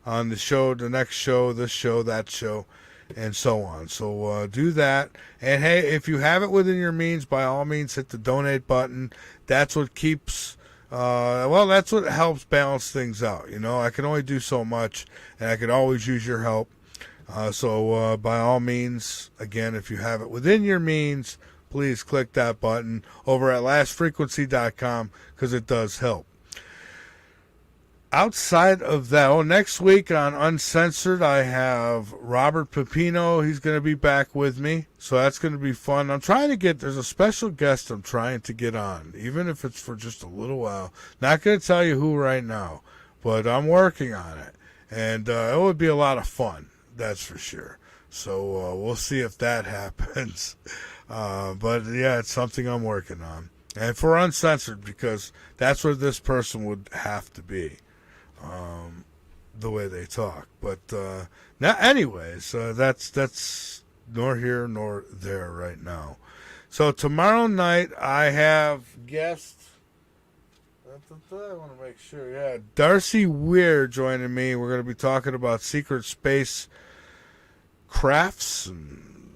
on the show, the next show, this show, that show, and so on. So do that. And hey, if you have it within your means, by all means, hit the donate button. That's what keeps. That's what helps balance things out. I can only do so much, and I could always use your help. So by all means, again, if you have it within your means, please click that button over at lastfrequency.com because it does help. Outside of that, next week on Uncensored, I have Robert Pepino. He's going to be back with me, so that's going to be fun. There's a special guest I'm trying to get on, even if it's for just a little while. Not going to tell you who right now, but I'm working on it, and it would be a lot of fun, that's for sure. So we'll see if that happens. But yeah, it's something I'm working on. And for Uncensored, because that's where this person would have to be. The way they talk, but now, anyways, that's nor here nor there right now. So tomorrow night I have guests. I want to make sure, Darcy Weir joining me. We're going to be talking about secret space crafts and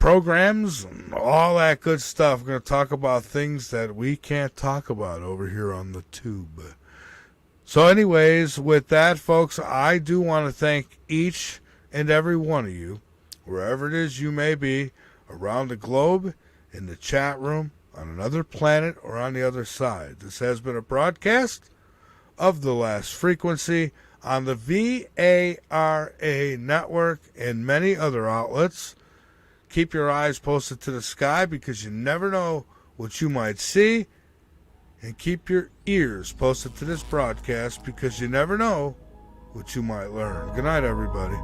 programs and all that good stuff. We're going to talk about things that we can't talk about over here on the tube. So anyways, with that, folks, I do want to thank each and every one of you, wherever it is you may be, around the globe, in the chat room, on another planet, or on the other side. This has been a broadcast of The Last Frequency on the VARA network and many other outlets. Keep your eyes posted to the sky because you never know what you might see. And keep your ears posted to this broadcast because you never know what you might learn. Good night, everybody.